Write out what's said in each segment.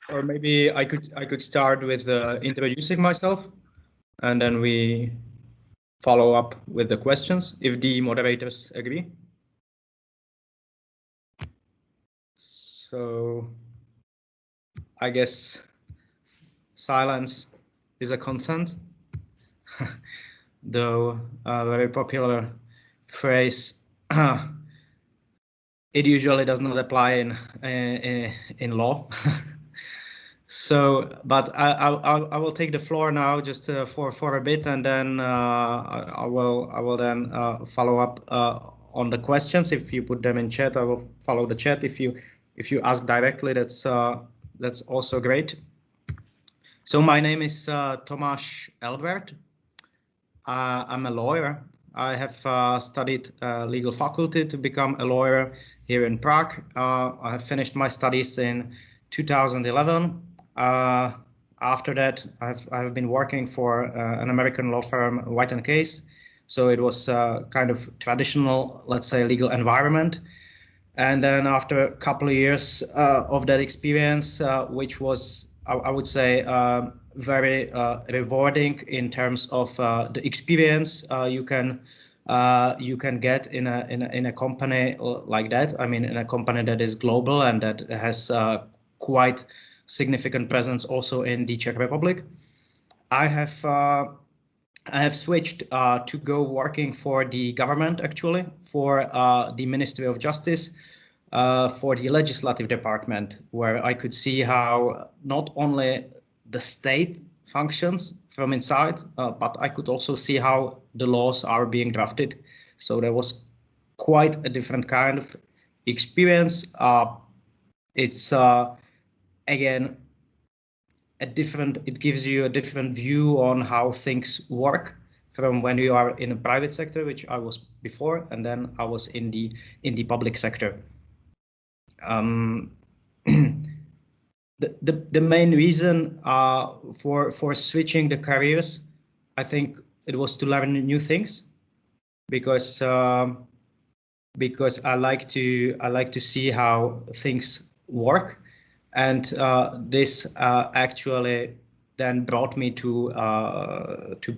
Or maybe I could start with introducing myself, and then we follow up with the questions if the moderators agree. So I guess silence is a consent, though a very popular phrase. It usually does not apply in law. So, but I will take the floor now just for a bit, and then I will then follow up on the questions. If you put them in chat, I will follow the chat. If you ask directly, that's also great. So my name is Tomáš Elbert. I'm a lawyer. I have studied legal faculty to become a lawyer here in Prague. I have finished my studies in 2011. After that, I've been working for an American law firm, White and Case. So it was kind of traditional, let's say, legal environment. And then after a couple of years of that experience, which was, I would say, very rewarding in terms of the experience you can get in a company like that. I mean, in a company that is global and that has quite significant presence also in the Czech Republic. I have switched to go working for the government, actually, for the Ministry of Justice, for the legislative department, where I could see how not only the state functions from inside, but I could also see how the laws are being drafted. So there was quite a different kind of experience. It's again it gives you a different view on how things work from when you are in a private sector, which I was before, and then I was in the public sector. The main reason for switching the careers, I think it was to learn new things, because I like to see how things work, and this actually then brought me to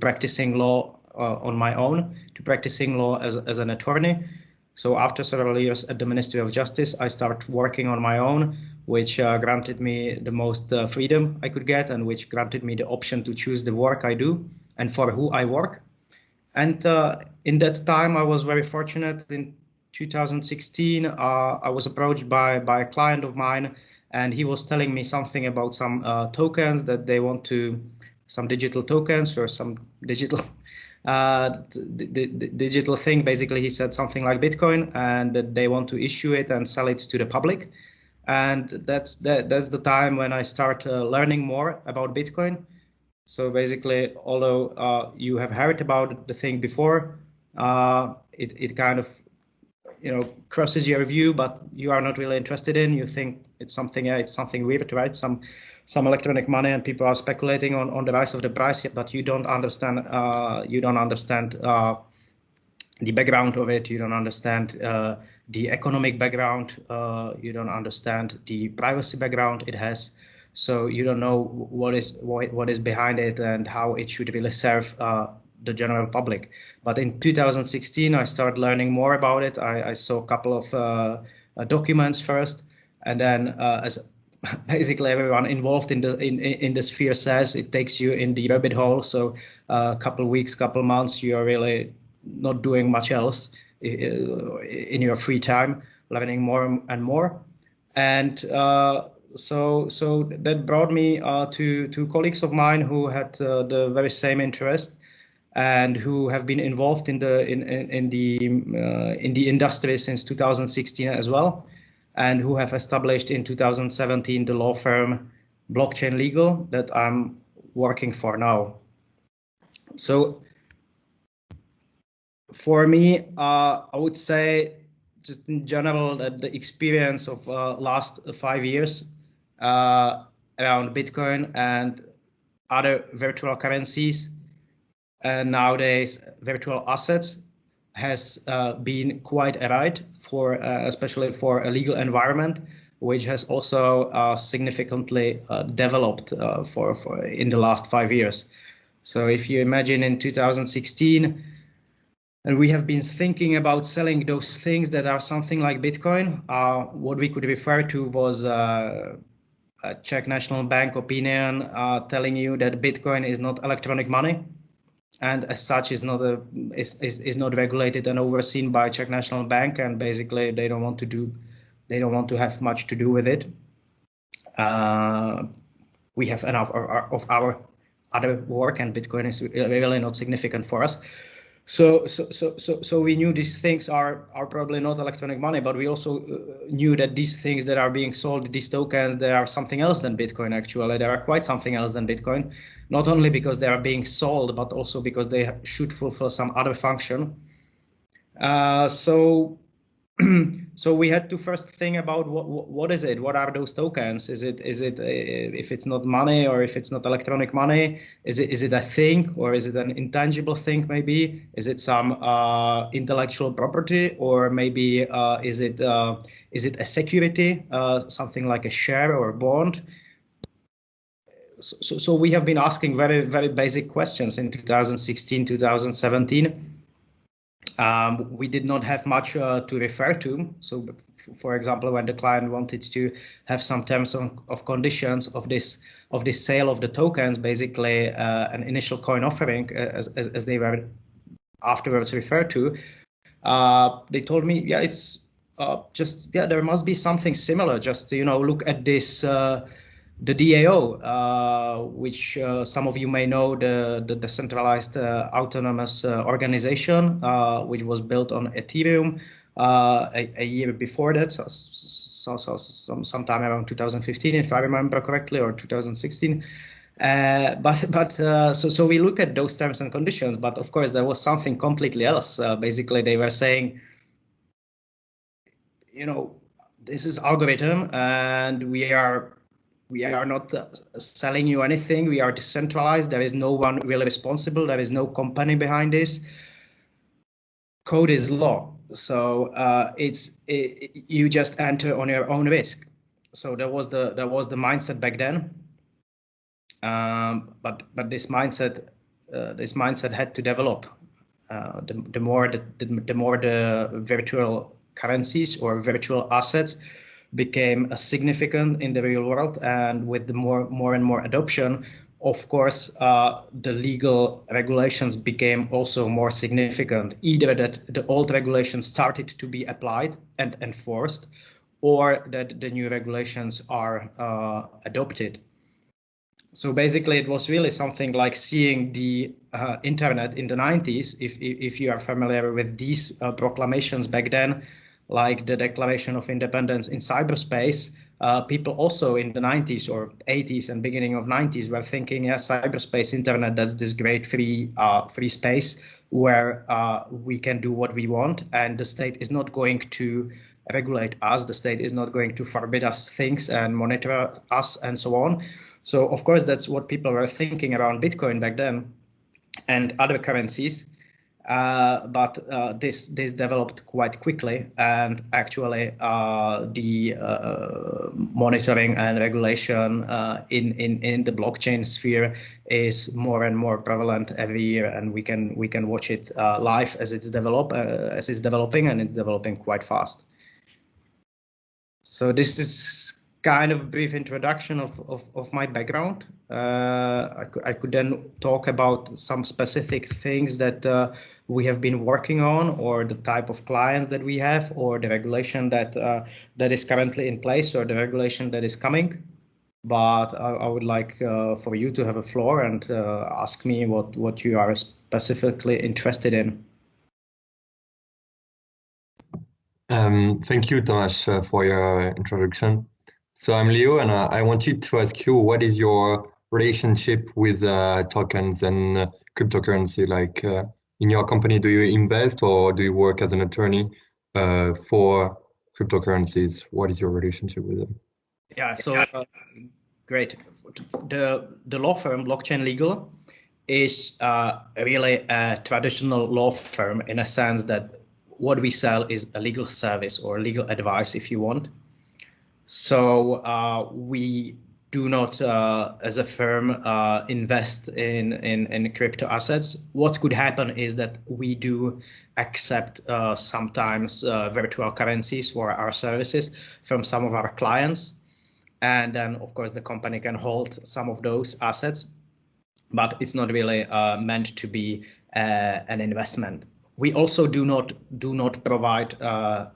practicing law on my own, to practicing law as an attorney. So after several years at the Ministry of Justice, I started working on my own, which granted me the most freedom I could get, and which granted me the option to choose the work I do and for who I work. And in that time, I was very fortunate. In 2016, I was approached by a client of mine, and he was telling me something about some tokens that they want to, some digital tokens or some digital digital thing. Basically, he said something like Bitcoin, and that they want to issue it and sell it to the public. And that's the time when I start learning more about Bitcoin. So basically, although you have heard about the thing before, it kind of crosses your view, but you are not really interested in. You think it's something weird, right? Some electronic money, and people are speculating on the rise of the price, but you don't understand. The background of it. You don't understand the economic background. You don't understand the privacy background it has. So you don't know what is behind it and how it should really serve the general public. But in 2016, I started learning more about it. I saw a couple of documents first, and then as basically everyone involved in the sphere says, it takes you in the rabbit hole. So a couple of weeks, couple of months, you are really not doing much else in your free time, learning more and more. And so that brought me to colleagues of mine who had the very same interest, and who have been involved in the industry since 2016 as well, and who have established in 2017 the law firm Blockchain Legal that I'm working for now. So for me, I would say, just in general, that the experience of last 5 years around Bitcoin and other virtual currencies, and nowadays virtual assets, has been quite a ride for especially for a legal environment. which has also significantly developed for in the last 5 years. So if you imagine in 2016, and we have been thinking about selling those things that are something like Bitcoin, what we could refer to was a Czech National Bank opinion telling you that Bitcoin is not electronic money, and as such is not regulated and overseen by Czech National Bank, and basically they don't want to have much to do with it. We have enough of our other work, and Bitcoin is really not significant for us. So we knew these things are probably not electronic money, but we also knew that these things that are being sold, these tokens, they are something else than Bitcoin. Actually, they are quite something else than Bitcoin, not only because they are being sold, but also because they should fulfill some other function. So we had to first think about what is it? What are those tokens? Is it if it's not money, or if it's not electronic money, is it a thing, or is it an intangible thing? Maybe is it some intellectual property, or maybe is it a security, something like a share or a bond? So we have been asking very, very basic questions in 2016, 2017. We did not have much to refer to. So, for example, when the client wanted to have some terms of conditions of this sale of the tokens, basically an initial coin offering, as they were afterwards referred to, they told me, yeah, it's there must be something similar. Just look at this. The DAO, which some of you may know, the decentralized autonomous organization, which was built on Ethereum a year before that, sometime around 2015, if I remember correctly, or 2016. So we look at those terms and conditions, but of course there was something completely else. Basically, they were saying, this is algorithm, and we are not selling you anything. We are decentralized. There is no one really responsible. There is no company behind this. Code is law. So you just enter on your own risk. So that was the mindset back then. But this mindset had to develop. The more the virtual currencies or virtual assets became significant in the real world, and with the more and more adoption, of course, the legal regulations became also more significant. Either that the old regulations started to be applied and enforced, or that the new regulations are adopted. So basically, it was really something like seeing the internet in the 90s. If you are familiar with these proclamations back then, like the Declaration of Independence in cyberspace, people also in the 90s or 80s and beginning of 90s were thinking, yes, cyberspace, internet, that's this great free space where we can do what we want, and the state is not going to regulate us. The state is not going to forbid us things and monitor us and so on. So of course, that's what people were thinking around Bitcoin back then and other currencies. But this developed quite quickly, and actually the monitoring and regulation in the blockchain sphere is more and more prevalent every year, and we can watch it live as it's developing, and it's developing quite fast. So this is kind of a brief introduction of my background. I could then talk about some specific things that we have been working on, or the type of clients that we have, or the regulation that is currently in place, or the regulation that is coming. But I would like for you to have a floor and ask me what you are specifically interested in. Thank you, Tomasz, for your introduction. So I'm Leo, and I wanted to ask you, what is your relationship with tokens and cryptocurrency? Like in your company, do you invest, or do you work as an attorney for cryptocurrencies? What is your relationship with them? Yeah, so great. The law firm Blockchain Legal is really a traditional law firm, in a sense that what we sell is a legal service or legal advice, if you want. So we do not, as a firm, invest in crypto assets. What could happen is that we do accept sometimes virtual currencies for our services from some of our clients. And then, of course, the company can hold some of those assets, but it's not really meant to be an investment. We also do not provide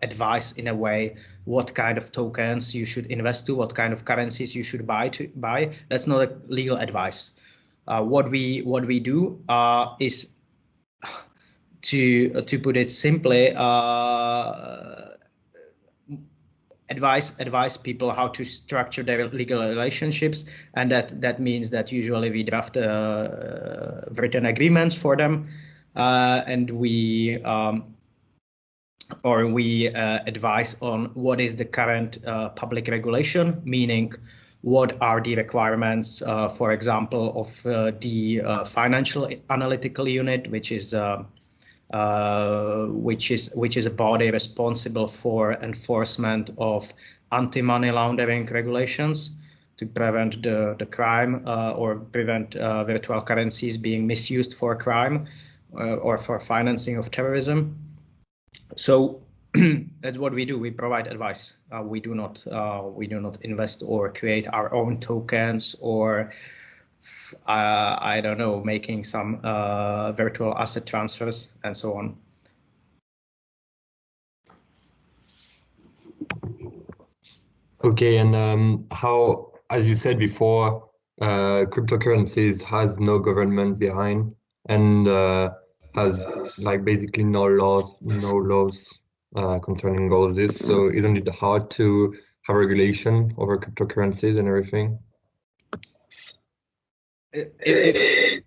advice in a way what kind of tokens you should invest to, what kind of currencies you should buy. That's not a legal advice. What we do is to put it simply, advise people how to structure their legal relationships, and that means that usually we draft written agreements for them, and we advise on what is the current public regulation, meaning what are the requirements, for example, of the financial analytical unit, which is a body responsible for enforcement of anti-money laundering regulations to prevent the crime or prevent virtual currencies being misused for crime or for financing of terrorism. So that's what we do. We provide advice. We do not invest or create our own tokens or I don't know, making some virtual asset transfers and so on. Okay, and how, as you said before, cryptocurrencies has no government behind and has like basically no laws concerning all of this. So isn't it hard to have regulation over cryptocurrencies and everything? If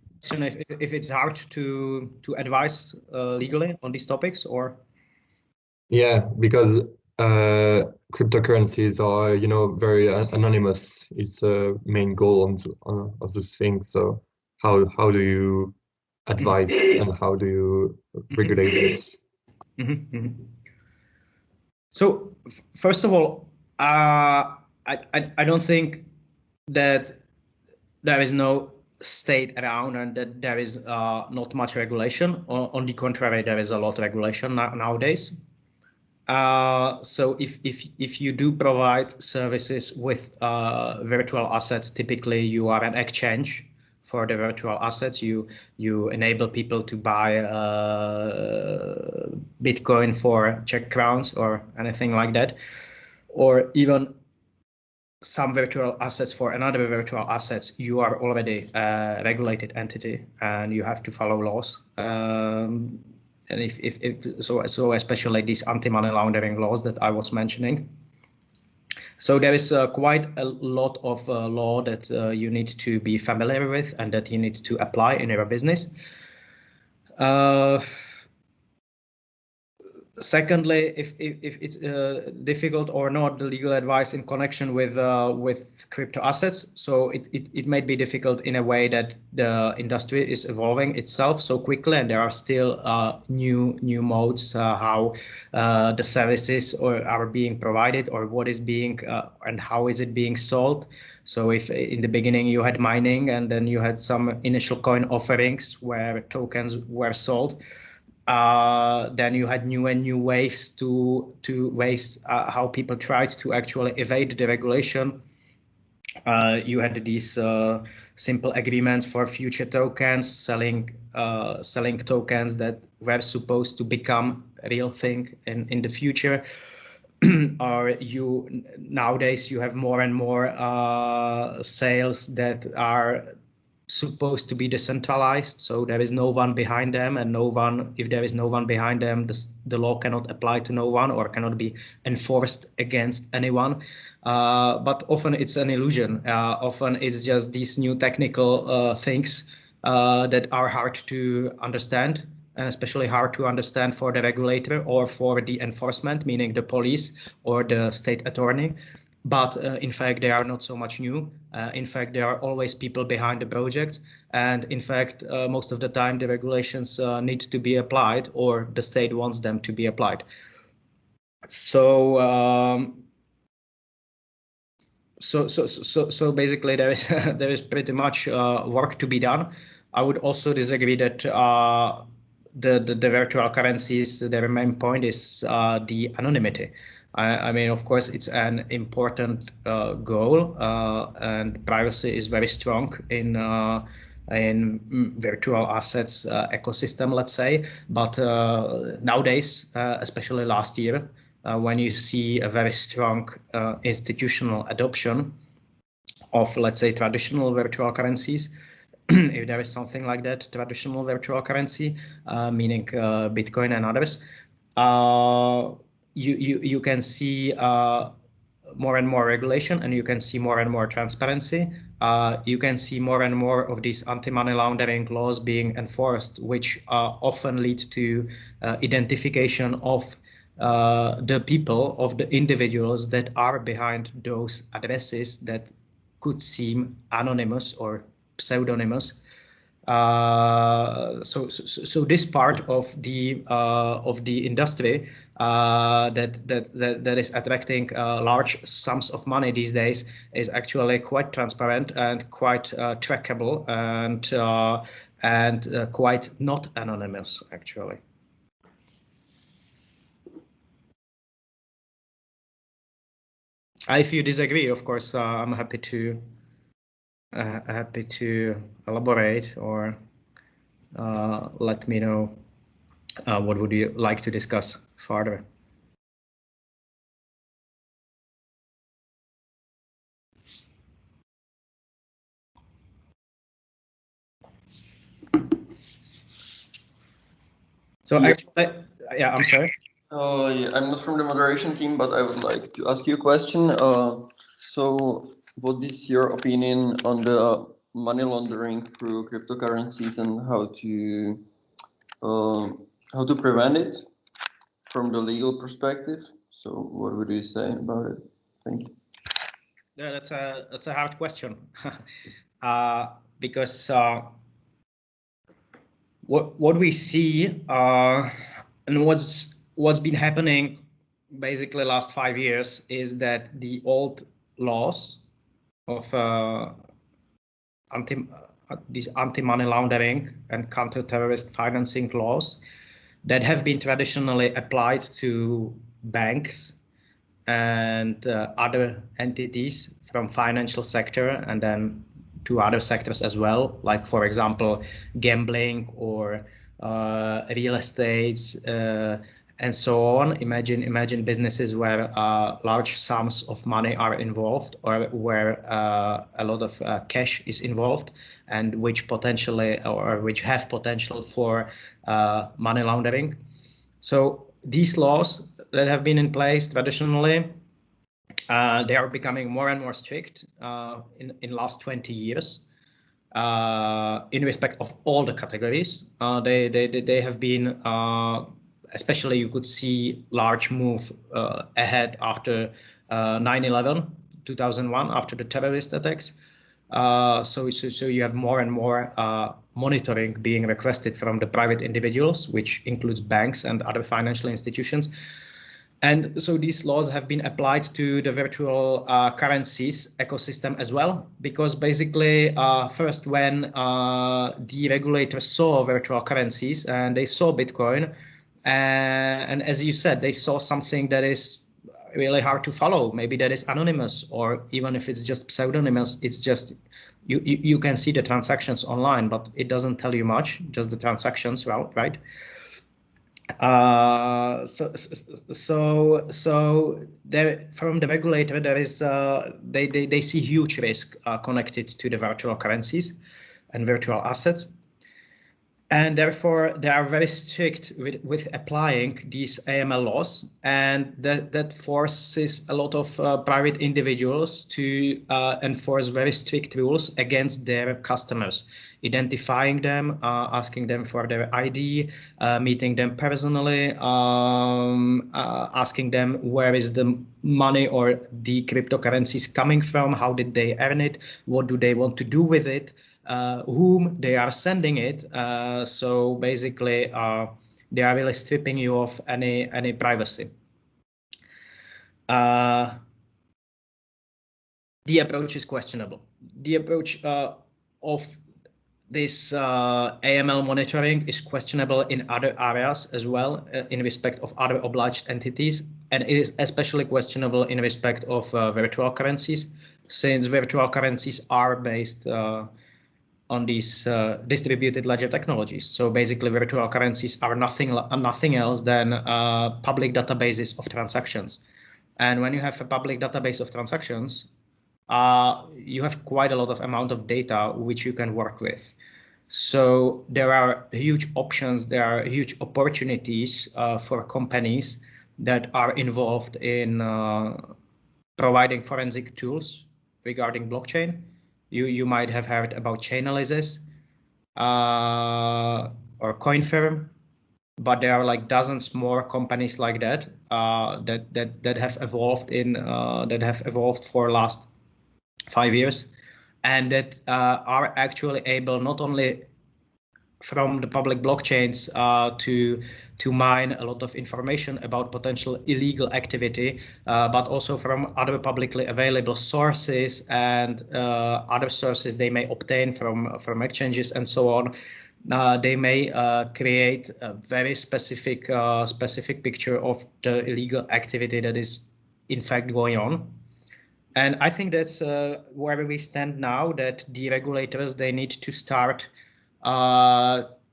it's hard to advise legally on these topics, or Yeah, because cryptocurrencies are, very anonymous. It's a main goal of this thing. So how do you advise and how do you regulate this? So first of all, I don't think that there is no state around and that there is not much regulation. On the contrary, there is a lot of regulation nowadays. So if you do provide services with virtual assets, typically you are an exchange for the virtual assets. You enable people to buy Bitcoin for Czech crowns or anything like that, or even some virtual assets for another virtual assets. You are already a regulated entity and you have to follow laws. And so especially these anti-money laundering laws that I was mentioning. So there is quite a lot of law that you need to be familiar with and that you need to apply in your business. Secondly, if it's difficult or not, the legal advice in connection with crypto assets, so it might be difficult in a way that the industry is evolving itself so quickly, and there are still new modes how the services are being provided, or what is being and how is it being sold. So if in the beginning you had mining and then you had some initial coin offerings where tokens were sold, then you had new ways to ways how people tried to actually evade the regulation. You had these simple agreements for future tokens, selling tokens that were supposed to become a real thing in the future. Or nowadays you have more and more sales that are supposed to be decentralized, so there is no one behind them, and if there is no one behind them, the law cannot apply to no one or cannot be enforced against anyone. But often it's an illusion. Often it's just these new technical things that are hard to understand, and especially hard to understand for the regulator or for the enforcement, meaning the police or the state attorney. But in fact, they are not so much new. In fact, there are always people behind the projects. And in fact, most of the time, the regulations need to be applied, or the state wants them to be applied. So So basically there is there is pretty much work to be done. I would also disagree that the virtual currencies, their main point is the anonymity. I mean, of course, it's an important goal, and privacy is very strong in virtual assets ecosystem, let's say. But nowadays, especially last year, when you see a very strong institutional adoption of, let's say, traditional virtual currencies, if there is something like that, traditional virtual currency, meaning Bitcoin and others, you can see more and more regulation, and you can see more and more transparency. You can see more and more of these anti-money laundering laws being enforced, which often lead to identification of the people, of the individuals that are behind those addresses that could seem anonymous or pseudonymous. So this part of the industry that is attracting large sums of money these days is actually quite transparent and quite trackable and quite not anonymous, actually. If you disagree, of course, I'm happy to elaborate, or let me know what would you like to discuss further. So Yeah. actually, yeah, I'm sorry. Yeah, I'm not from the moderation team, but I would like to ask you a question. So what is your opinion on the money laundering through cryptocurrencies and how to prevent it from the legal perspective? So what would you say about it? Thank you. Yeah, that's a hard question, because what we see and what's been happening basically last 5 years is that the old laws of these anti-money laundering and counter-terrorist financing laws that have been traditionally applied to banks and other entities from financial sector, and then to other sectors as well, like, for example, gambling or real estates, and so on. Imagine businesses where large sums of money are involved, or where a lot of cash is involved, and which have potential for money laundering. So these laws that have been in place traditionally, they are becoming more and more strict in last 20 years. In respect of all the categories, they have been, especially you could see large move ahead after 9/11, 2001, after the terrorist attacks. So you have more and more monitoring being requested from the private individuals, which includes banks and other financial institutions. And so these laws have been applied to the virtual currencies ecosystem as well, because basically, first, when the regulators saw virtual currencies and they saw Bitcoin, and as you said, they saw something that is really hard to follow. Maybe that is anonymous, or even if it's just pseudonymous, it's just you can see the transactions online, but it doesn't tell you much, just the transactions, well, right? So there, from the regulator, there is they see huge risk connected to the virtual currencies and virtual assets, and therefore they are very strict with applying these AML laws, and that forces a lot of private individuals to enforce very strict rules against their customers, identifying them, asking them for their ID, meeting them personally, asking them where is the money or the cryptocurrencies coming from, how did they earn it, what do they want to do with it, whom they are sending it. So basically, they are really stripping you of any privacy. the approach is questionable. The approach of this AML monitoring is questionable in other areas as well, in respect of other obliged entities, and it is especially questionable in respect of virtual currencies, since virtual currencies are based on these distributed ledger technologies. So basically, virtual currencies are nothing else than public databases of transactions. And when you have a public database of transactions, you have quite a lot of amount of data which you can work with. So there are huge options, there are huge opportunities for companies that are involved in providing forensic tools regarding blockchain. You might have heard about Chainalysis or CoinFirm, but there are like dozens more companies like that that have evolved for last 5 years, and that are actually able not only from the public blockchains to mine a lot of information about potential illegal activity, but also from other publicly available sources and other sources they may obtain from exchanges and so on. They may create a very specific picture of the illegal activity that is in fact going on. And I think that's where we stand now, that the regulators, they need to start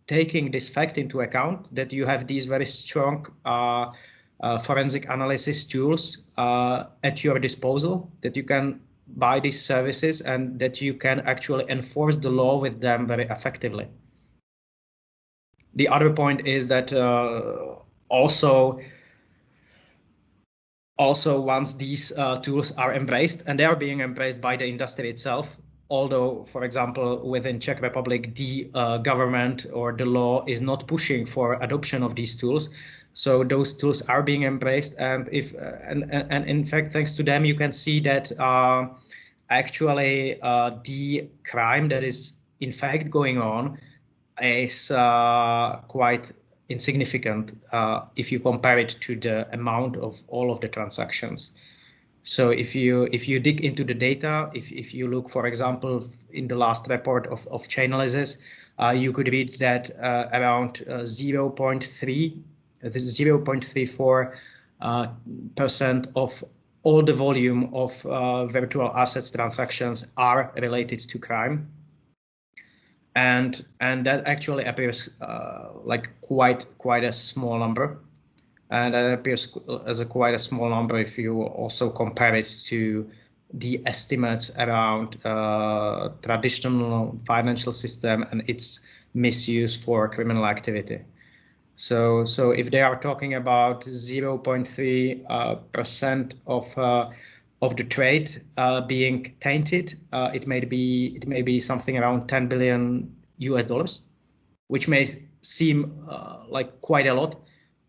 taking this fact into account, that you have these very strong forensic analysis tools at your disposal, that you can buy these services and that you can actually enforce the law with them very effectively. The other point is that also once these tools are embraced, and they are being embraced by the industry itself, although, for example, within Czech Republic, the government or the law is not pushing for adoption of these tools. So those tools are being embraced, and and in fact, thanks to them, you can see that actually the crime that is in fact going on is quite insignificant if you compare it to the amount of all of the transactions. So if you dig into the data, if you look, for example, in the last report of Chainalysis, you could read that around 0.34% of all the volume of virtual assets transactions are related to crime. And that actually appears like quite a small number, and that appears as quite a small number if you also compare it to the estimates around traditional financial system and its misuse for criminal activity. So if they are talking about 0.3% of the trade being tainted, it may be something around $10 billion, which may seem like quite a lot.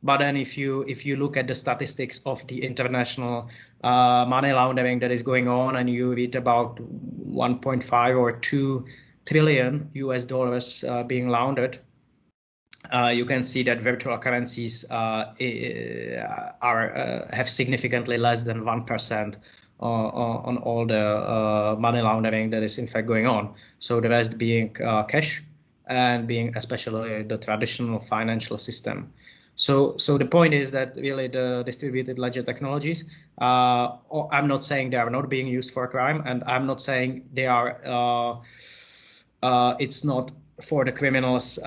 But then if you look at the statistics of the international money laundering that is going on, and you read about 1.5 or 2 trillion US dollars being laundered, you can see that virtual currencies have significantly less than 1% on all the money laundering that is in fact going on. So the rest being cash, and being especially the traditional financial system. So the point is that really the distributed ledger technologies, I'm not saying they are not being used for crime, and I'm not saying they are, it's not for the criminals,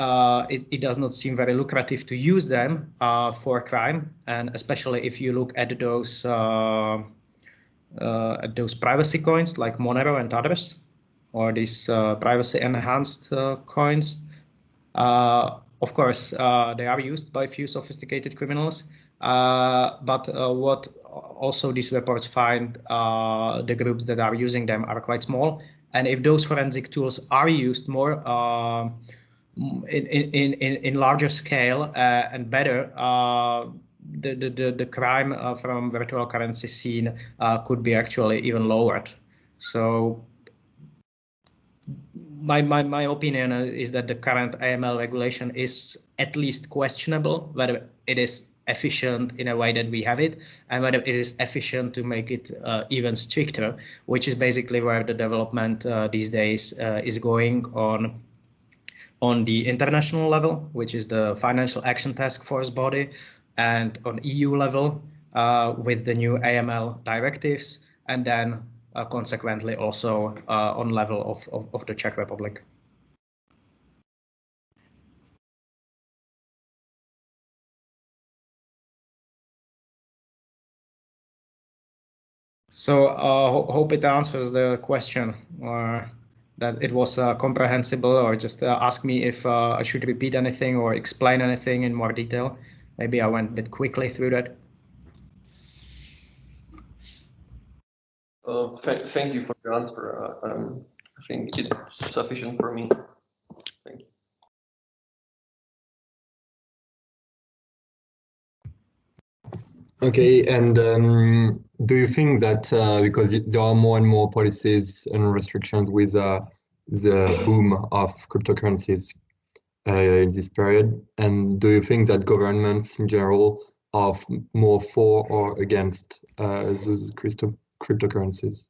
it does not seem very lucrative to use them for crime, and especially if you look at those privacy coins like Monero and others, or these privacy enhanced coins. Of course, they are used by a few sophisticated criminals, but what also these reports find, the groups that are using them are quite small. And if those forensic tools are used more in larger scale and better, the crime from virtual currency scene could be actually even lowered. So my opinion is that the current AML regulation is at least questionable. Whether it is efficient in a way that we have it, and whether it is efficient to make it even stricter, which is basically where the development these days is going on the international level, which is the Financial Action Task Force body, and on EU level with the new AML directives, and then consequently also on level of the Czech Republic. So hope it answers the question, or that it was comprehensible, or just ask me if I should repeat anything or explain anything in more detail. Maybe I went a bit quickly through that. Thank you for the answer. I think it's sufficient for me. Thank you. Okay, and do you think that because there are more and more policies and restrictions with the boom of cryptocurrencies in this period, and do you think that governments in general are more for or against those cryptocurrencies?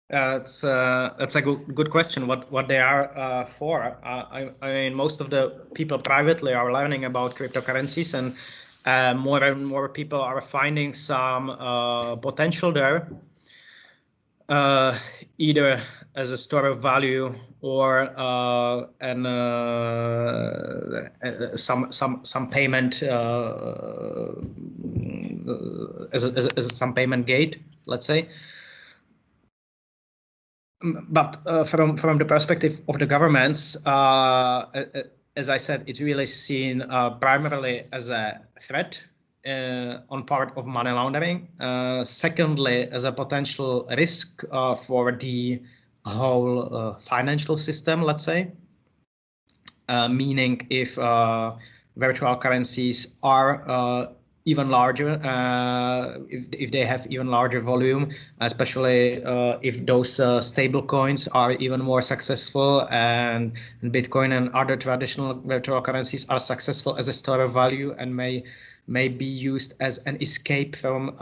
That's a good question. What they are for? I mean, most of the people privately are learning about cryptocurrencies, and more and more people are finding some potential there, either as a store of value or some payment as some payment gate, let's say. But from the perspective of the governments, as I said, it's really seen primarily as a threat on part of money laundering. Secondly, as a potential risk for the whole financial system, let's say. Meaning if virtual currencies are even larger, if they have even larger volume, especially if those stable coins are even more successful, and Bitcoin and other traditional virtual currencies are successful as a store of value and may be used as an escape from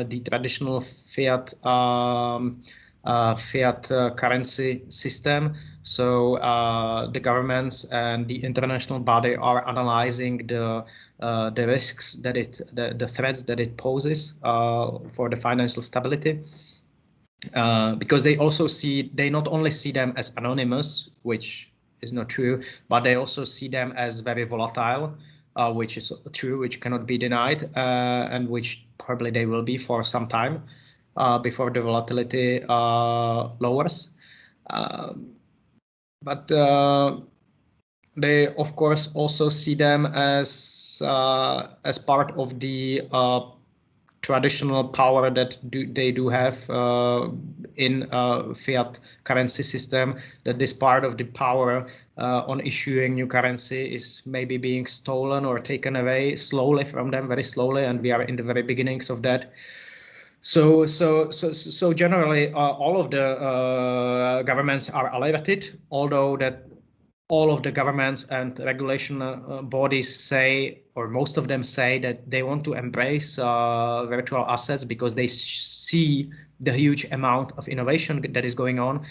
the traditional fiat currency system. So the governments and the international body are analyzing the risks that the threats that it poses for the financial stability, because they not only see them as anonymous, which is not true, but they also see them as very volatile, which is true, which cannot be denied, and which probably they will be for some time before the volatility lowers. But they, of course, also see them as part of the traditional power that they do have in fiat currency system. That this part of the power on issuing new currency is maybe being stolen or taken away slowly from them, very slowly, and we are in the very beginnings of that. So generally, all of the governments are alerted, although that all of the governments and regulation bodies say, or most of them say, that they want to embrace virtual assets because they see the huge amount of innovation that is going on.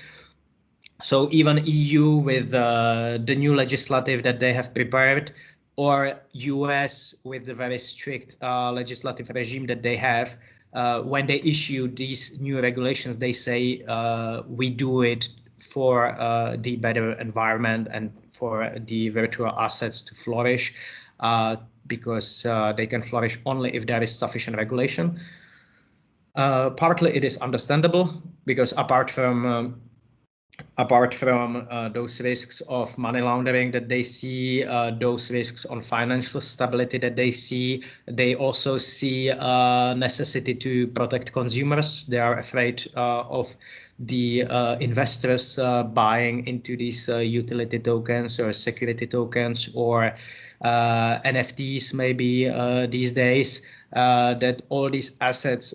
So even EU with the new legislative that they have prepared, or US with the very strict legislative regime that they have, when they issue these new regulations, they say we do it for the better environment and for the virtual assets to flourish, because they can flourish only if there is sufficient regulation. Partly it is understandable, because apart from those risks of money laundering that they see, those risks on financial stability that they see, they also see necessity to protect consumers. They are afraid of the investors buying into these utility tokens or security tokens or NFTs maybe these days, that all these assets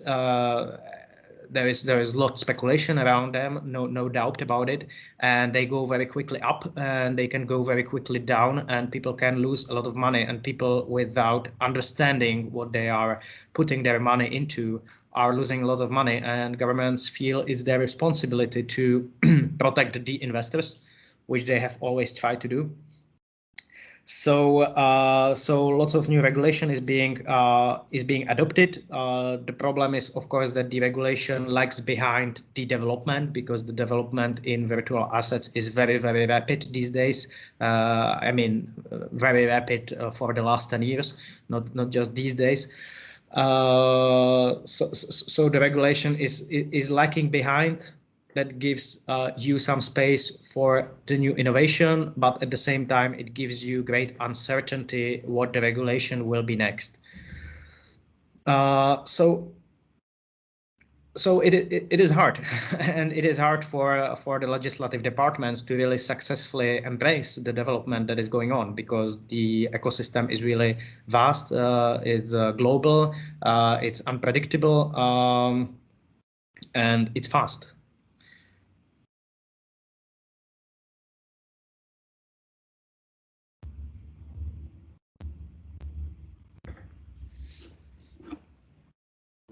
there is a lot of speculation around them, no doubt about it, and they go very quickly up and they can go very quickly down, and people can lose a lot of money, and people without understanding what they are putting their money into are losing a lot of money, and governments feel it's their responsibility to protect the investors, which they have always tried to do. So so lots of new regulation is being adopted. The problem is, of course, that the regulation lags behind the development, because the development in virtual assets is very, very rapid these days. I mean, very rapid for the last 10 years, not just these days. So the regulation is lacking behind. That gives you some space for the new innovation, but at the same time, it gives you great uncertainty what the regulation will be next. So it is hard, and it is hard for the legislative departments to really successfully embrace the development that is going on, because the ecosystem is really vast, it's global, it's unpredictable, and it's fast.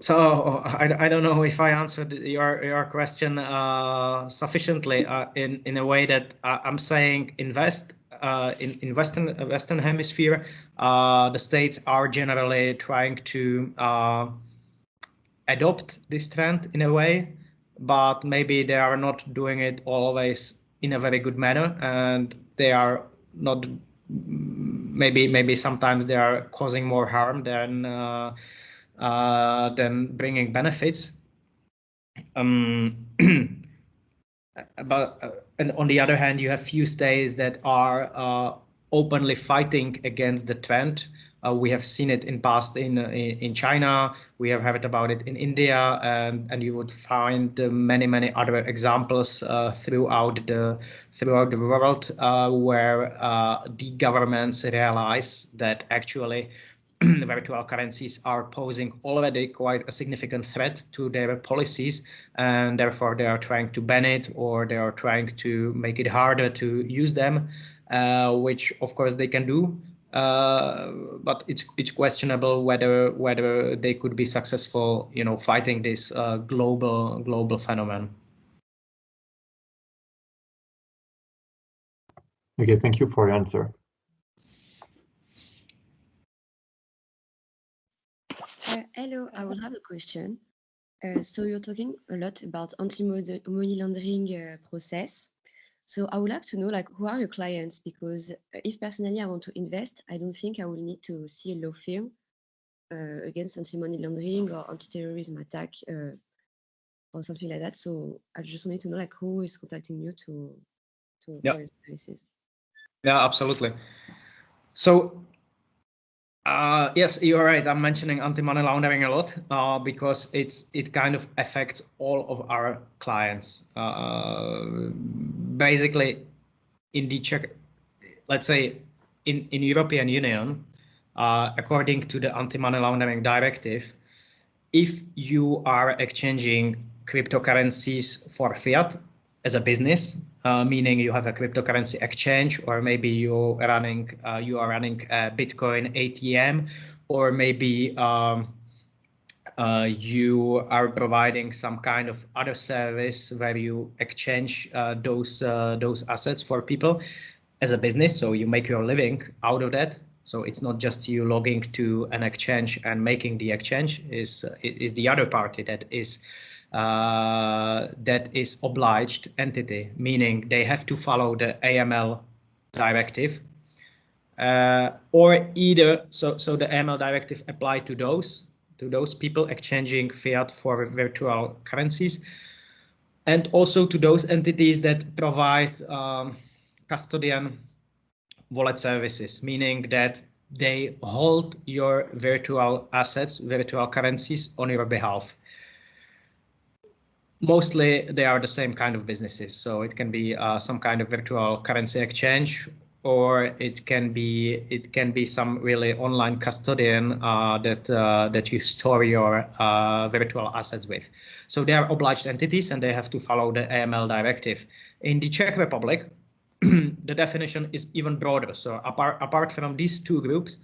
So I don't know if I answered your question sufficiently in a way that I'm saying invest in Western Hemisphere. The states are generally trying to adopt this trend in a way, but maybe they are not doing it always in a very good manner, and they are not. Maybe sometimes they are causing more harm than bringing benefits. But and on the other hand, you have few states that are openly fighting against the trend. We have seen it in past in China. We have heard about it in India, and you would find many other examples throughout the world where the governments realize that actually virtual currencies are posing already quite a significant threat to their policies, and therefore they are trying to ban it, or they are trying to make it harder to use them, which of course they can do, but it's questionable whether they could be successful, fighting this global phenomenon. Okay, thank you for your answer. Hello, I would have a question. So you're talking a lot about anti-money laundering process. So I would like to know, like, who are your clients? Because if personally I want to invest, I don't think I will need to see a law firm against anti-money laundering or anti-terrorism attack or something like that. So I just wanted to know, like, who is contacting you to Yeah. for your services? Yeah, absolutely. So yes, you're right. I'm mentioning anti-money laundering a lot because it kind of affects all of our clients. Basically, in the Czech, let's say in European Union, according to the anti-money laundering directive, if you are exchanging cryptocurrencies for fiat as a business, meaning you have a cryptocurrency exchange, or maybe you are running a Bitcoin ATM, or maybe you are providing some kind of other service where you exchange those assets for people as a business, so you make your living out of that. So it's not just you logging to an exchange and making the exchange. Is the other party that is obliged entity, meaning they have to follow the AML directive, or either so the AML directive apply to those people exchanging fiat for virtual currencies, and also to those entities that provide custodian wallet services, meaning that they hold your virtual assets, virtual currencies on your behalf. Mostly they are the same kind of businesses. So it can be some kind of virtual currency exchange, or it can be some really online custodian that you store your virtual assets with. So they are obliged entities and they have to follow the AML directive. In the Czech Republic, the definition is even broader. So apart from these two groups,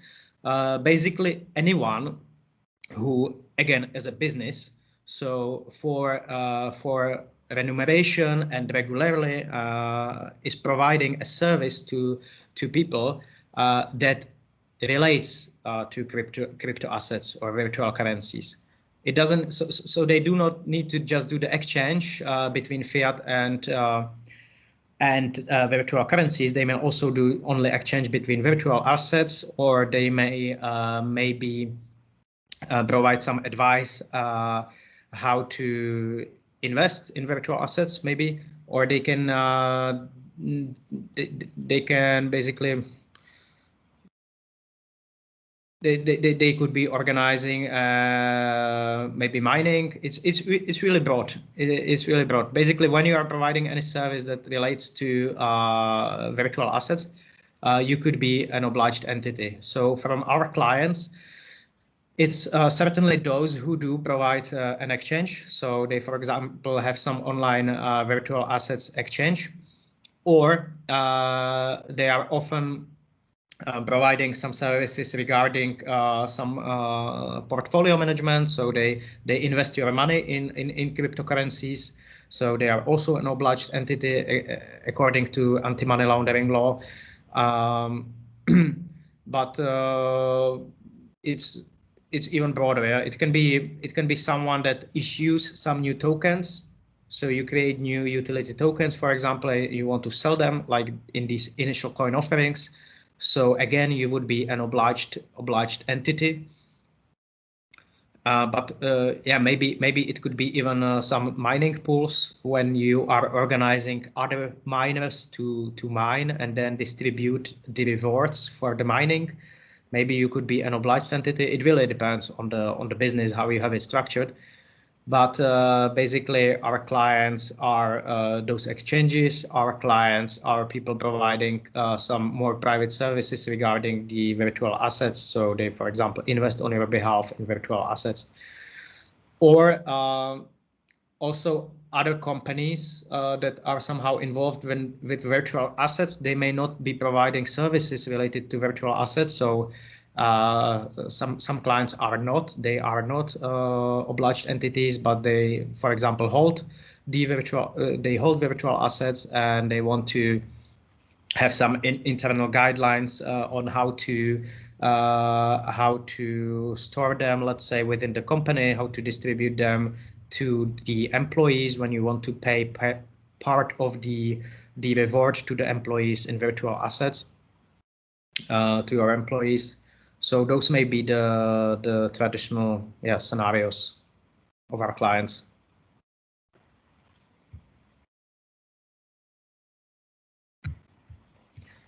basically anyone who, again, as a business, so for remuneration and regularly is providing a service to people that relates to crypto assets or virtual currencies. It doesn't, so they do not need to just do the exchange between fiat and virtual currencies. They may also do only exchange between virtual assets, or they may maybe provide some advice how to invest in virtual assets, maybe, or they can basically they could be organizing maybe mining. It's really broad. It's really broad. Basically, when you are providing any service that relates to virtual assets, you could be an obliged entity. So from our clients, it's certainly those who do provide an exchange. So they, for example, have some online virtual assets exchange, or they are often providing some services regarding some portfolio management. So they invest your money in cryptocurrencies. So they are also an obliged entity according to anti-money laundering law. But it's even broader. Yeah? It can be someone that issues some new tokens. So you create new utility tokens, for example, you want to sell them like in these initial coin offerings. So again, you would be an obliged entity. But yeah, maybe it could be even some mining pools when you are organizing other miners to mine and then distribute the rewards for the mining. Maybe you could be an obliged entity. It really depends on the business, how you have it structured. But basically, our clients are those exchanges. Our clients are people providing some more private services regarding the virtual assets. So they, for example, invest on your behalf in virtual assets. Or also other companies that are somehow involved with virtual assets. They may not be providing services related to virtual assets. So some clients are not. They are not obliged entities, but they, for example, hold the virtual. They hold virtual assets, and they want to have some internal guidelines on how to store them. Let's say within the company, how to distribute them to the employees when you want to pay part of the reward to the employees in virtual assets to your employees. So those may be the traditional scenarios of our clients.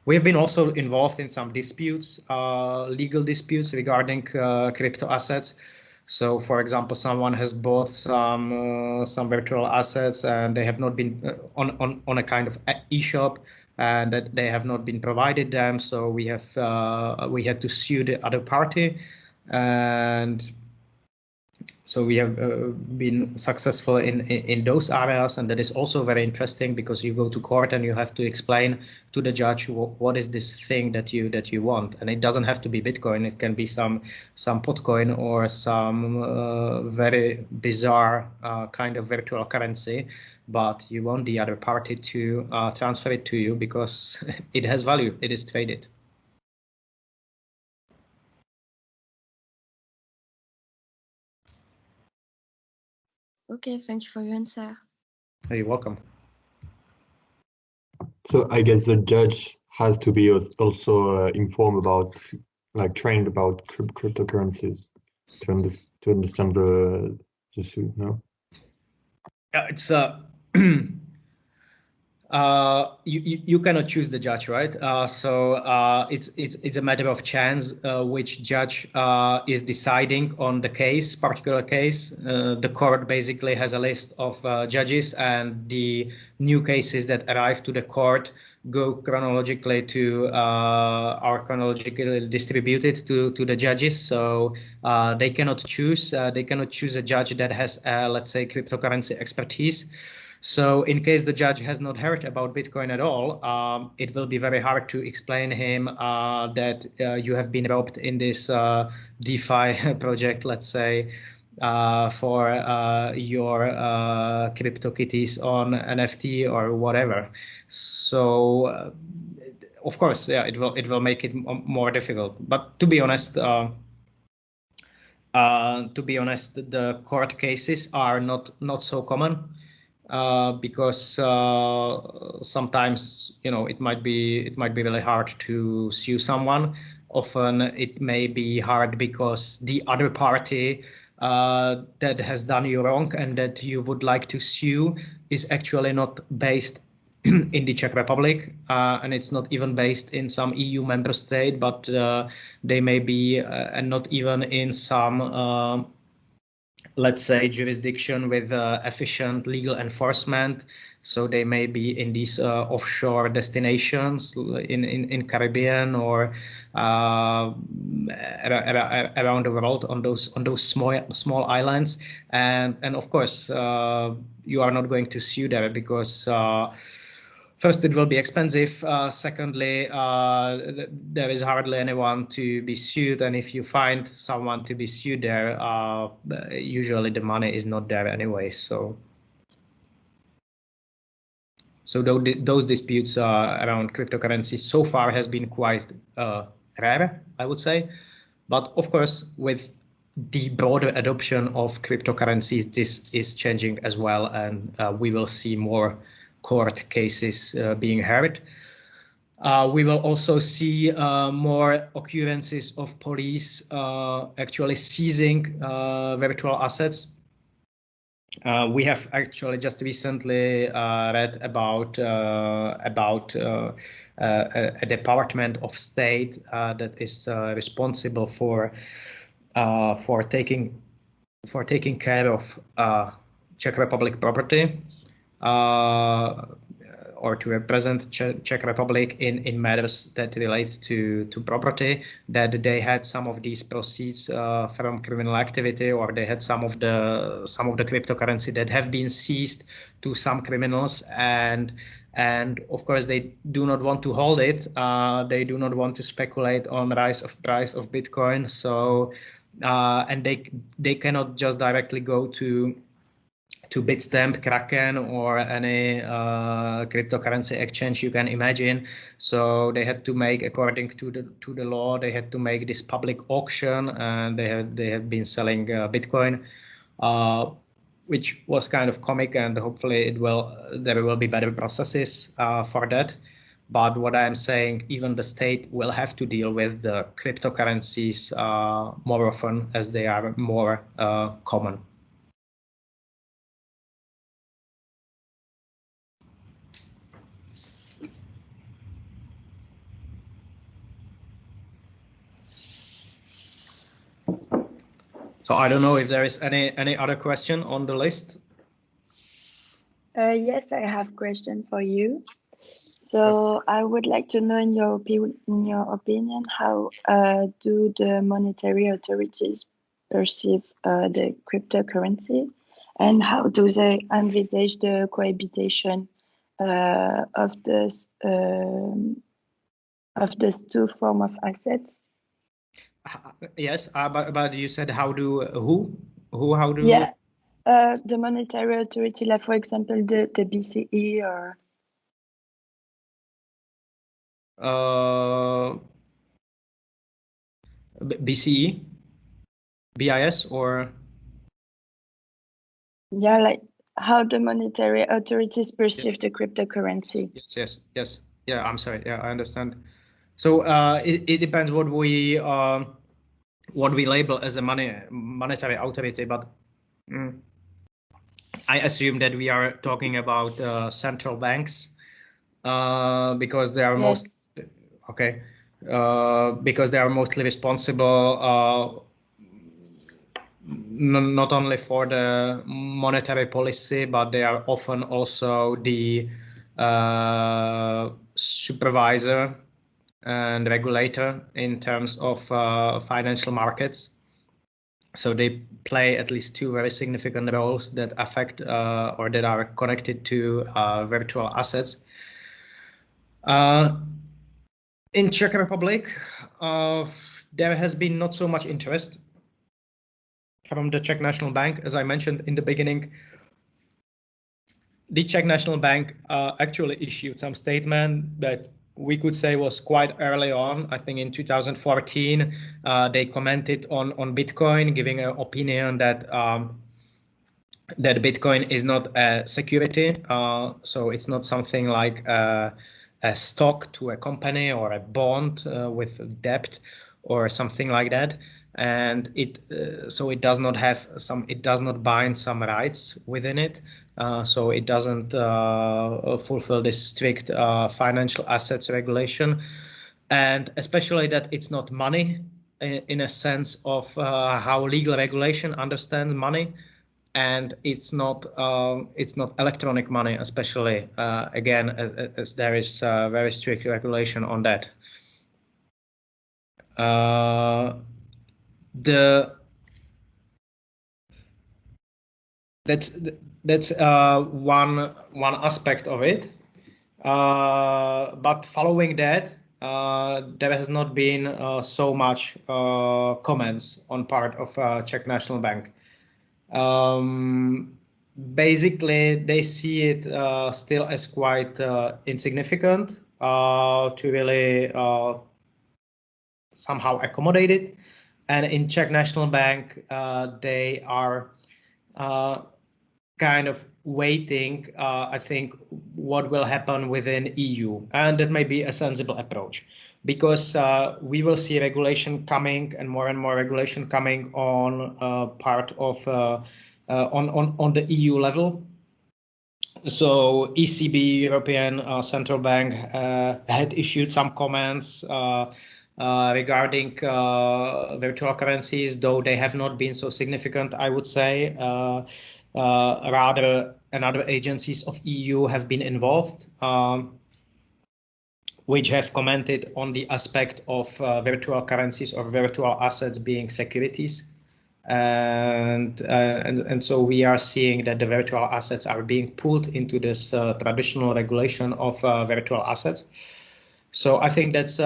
We have been also involved in some disputes, legal disputes regarding crypto assets. So, for example, someone has bought some virtual assets and they have not been on a kind of e-shop, and that they have not been provided them. So we had to sue the other party, and so we have been successful in those areas, and that is also very interesting because you go to court and you have to explain to the judge what is this thing that you want, and it doesn't have to be Bitcoin. It can be some Potcoin or some very bizarre kind of virtual currency, but you want the other party to transfer it to you because it has value. It is traded. Okay, thank you for your answer. You're welcome. So I guess the judge has to be also informed about, like, trained about cryptocurrencies to understand the suit. No. Yeah, it's you cannot choose the judge, right? So it's a matter of chance which judge is deciding on the particular case. The court basically has a list of judges, and the new cases that arrive to the court go chronologically to are chronologically distributed to the judges. So they cannot choose. They cannot choose a judge that has, let's say, cryptocurrency expertise. So in case the judge has not heard about Bitcoin at all, it will be very hard to explain him that you have been roped in this DeFi project, let's say, for your CryptoKitties on NFT or whatever. So of course, yeah, it will make it more difficult. But to be honest, the court cases are not so common. Because sometimes it might be really hard to sue someone. Often it may be hard because the other party that has done you wrong and that you would like to sue is actually not based in the Czech Republic, and it's not even based in some EU member state, but they may be and not even in some let's say jurisdiction with efficient legal enforcement. So they may be in these offshore destinations in Caribbean or around the world on those small islands, and of course you are not going to sue there because first, it will be expensive. Secondly, there is hardly anyone to be sued. And if you find someone to be sued there, usually the money is not there anyway. So those disputes around cryptocurrency so far has been quite rare, I would say. But of course, with the broader adoption of cryptocurrencies, this is changing as well. And we will see more court cases being heard. We will also see more occurrences of police actually seizing virtual assets. We have actually just recently read about a Department of State that is responsible for taking care of Czech Republic property. Or to represent Czech Republic in matters that relate to property, that they had some of these proceeds from criminal activity, or they had some of the cryptocurrency that have been seized to some criminals, and of course they do not want to hold it. They do not want to speculate on the price of Bitcoin. So and they cannot just directly go to Bitstamp, Kraken, or any cryptocurrency exchange you can imagine. So they had to make, according to the law, they had to make this public auction, and they have been selling Bitcoin, which was kind of comic, and hopefully there will be better processes for that. But what I am saying, even the state will have to deal with the cryptocurrencies more often as they are more common. So I don't know if there is any other question on the list. Yes, I have a question for you. So I would like to know, in your opinion, how do the monetary authorities perceive the cryptocurrency, and how do they envisage the cohabitation of these two forms of assets? Yes, but you said how do Yeah, the monetary authority, like for example the BCE or BCE, BIS, or yeah, like how the monetary authorities perceive the cryptocurrency. Yes. Yeah, I'm sorry. Yeah, I understand. So it depends what we label as a monetary authority, but I assume that we are talking about central banks because they are Yes. because they are mostly responsible not only for the monetary policy, but they are often also the supervisor and regulator in terms of financial markets. So they play at least two very significant roles that affect or that are connected to virtual assets. In Czech Republic, there has been not so much interest from the Czech National Bank. As I mentioned in the beginning, the Czech National Bank actually issued some statement that we could say was quite early on. I think in 2014, they commented on Bitcoin, giving an opinion that that Bitcoin is not a security, so it's not something like a stock to a company or a bond with debt or something like that, and so it does not have it does not bind some rights within it, so it doesn't fulfill this strict financial assets regulation, and especially that it's not money in a sense of how legal regulation understands money. And it's not electronic money, especially again, as there is very strict regulation on that. That's one aspect of it. But following that, there has not been so much comments on part of Czech National Bank. Basically, they see it still as quite insignificant to really somehow accommodate it. And in Czech National Bank, they are kind of waiting, I think, what will happen within EU. And that may be a sensible approach, because we will see regulation coming and more regulation coming on part of on the EU level. So ECB, European Central Bank, had issued some comments regarding virtual currencies, though they have not been so significant, I would say. Rather, other agencies of EU have been involved, which have commented on the aspect of virtual currencies or virtual assets being securities. And so we are seeing that the virtual assets are being pulled into this traditional regulation of virtual assets. So I think that's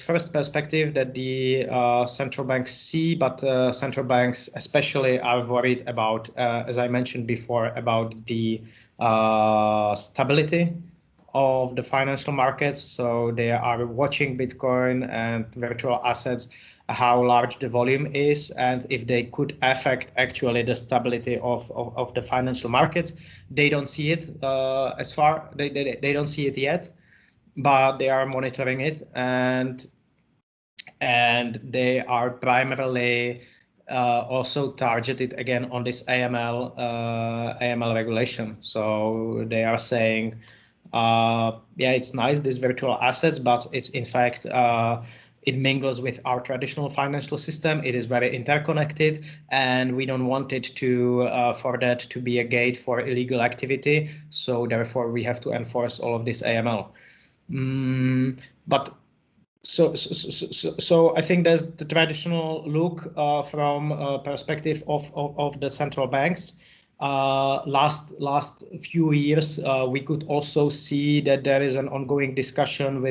first perspective that the central banks see, but central banks especially are worried about, as I mentioned before, about the stability of the financial markets. So they are watching Bitcoin and virtual assets, how large the volume is, and if they could affect actually the stability of the financial markets. They don't see it as far, they don't see it yet, but they are monitoring it, and they are primarily also targeted again on this AML regulation. So they are saying, yeah, it's nice, these virtual assets, but it's in fact it mingles with our traditional financial system. It is very interconnected, and we don't want it to for that to be a gate for illegal activity. So therefore, we have to enforce all of this AML. But so I think there's the traditional look from perspective of the central banks. Last few years, we could also see that there is an ongoing discussion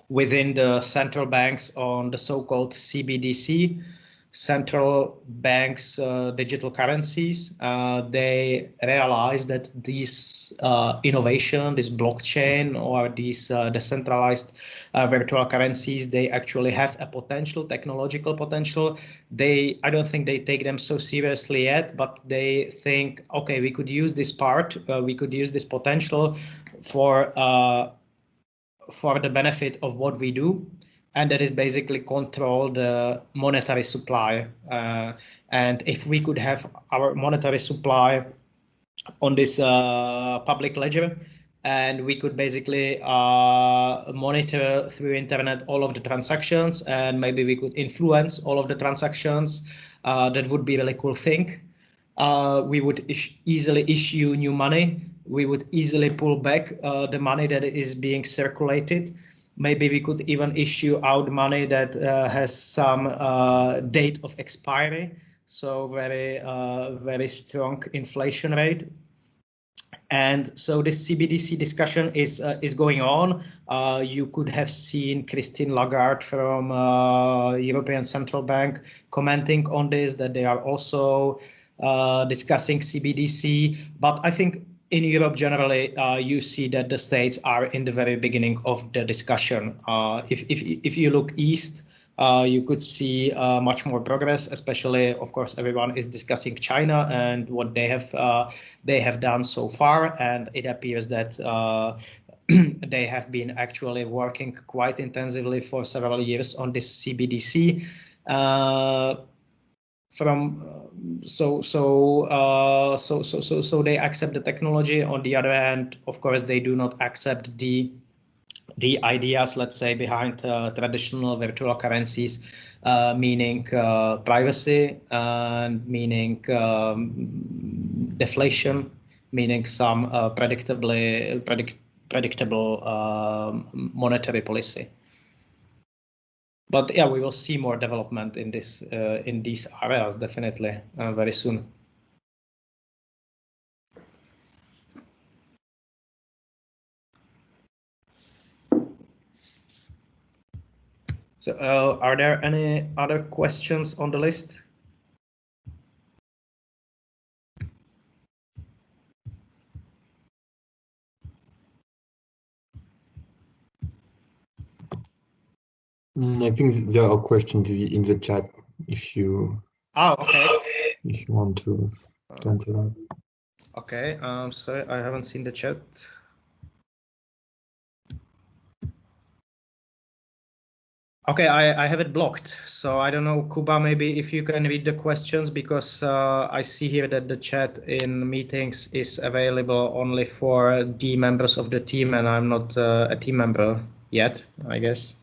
within the central banks on the so-called CBDC, central banks digital currencies. They realize that this innovation, this blockchain or these decentralized virtual currencies, they actually have a potential, technological potential. I don't think they take them so seriously yet, but they think, okay, we could use this part, we could use this potential for the benefit of what we do, and that is basically control the monetary supply. And if we could have our monetary supply on this public ledger, and we could basically monitor through internet all of the transactions, and maybe we could influence all of the transactions, that would be a really cool thing. we would easily issue new money. We would easily pull back the money that is being circulated. Maybe we could even issue out money that has some date of expiry, so very strong inflation rate. And so this CBDC discussion is going on. You could have seen Christine Lagarde from European Central Bank commenting on this, that they are also discussing CBDC. But I think in Europe generally, you see that the states are in the very beginning of the discussion. If you look east, you could see much more progress, especially, of course, everyone is discussing China and what they have done so far. And it appears that they have been actually working quite intensively for several years on this CBDC. So they accept the technology. On the other hand, of course, they do not accept the ideas, let's say, behind traditional virtual currencies, meaning privacy and meaning deflation, meaning some predictable monetary policy. But yeah, we will see more development in this in these areas definitely very soon. So are there any other questions on the list? I think there are questions in the chat if you if you want to answer that. Okay, sorry, I haven't seen the chat. Okay, I have it blocked, so I don't know, Kuba, maybe if you can read the questions, because I see here that the chat in meetings is available only for the members of the team, and I'm not a team member yet, I guess.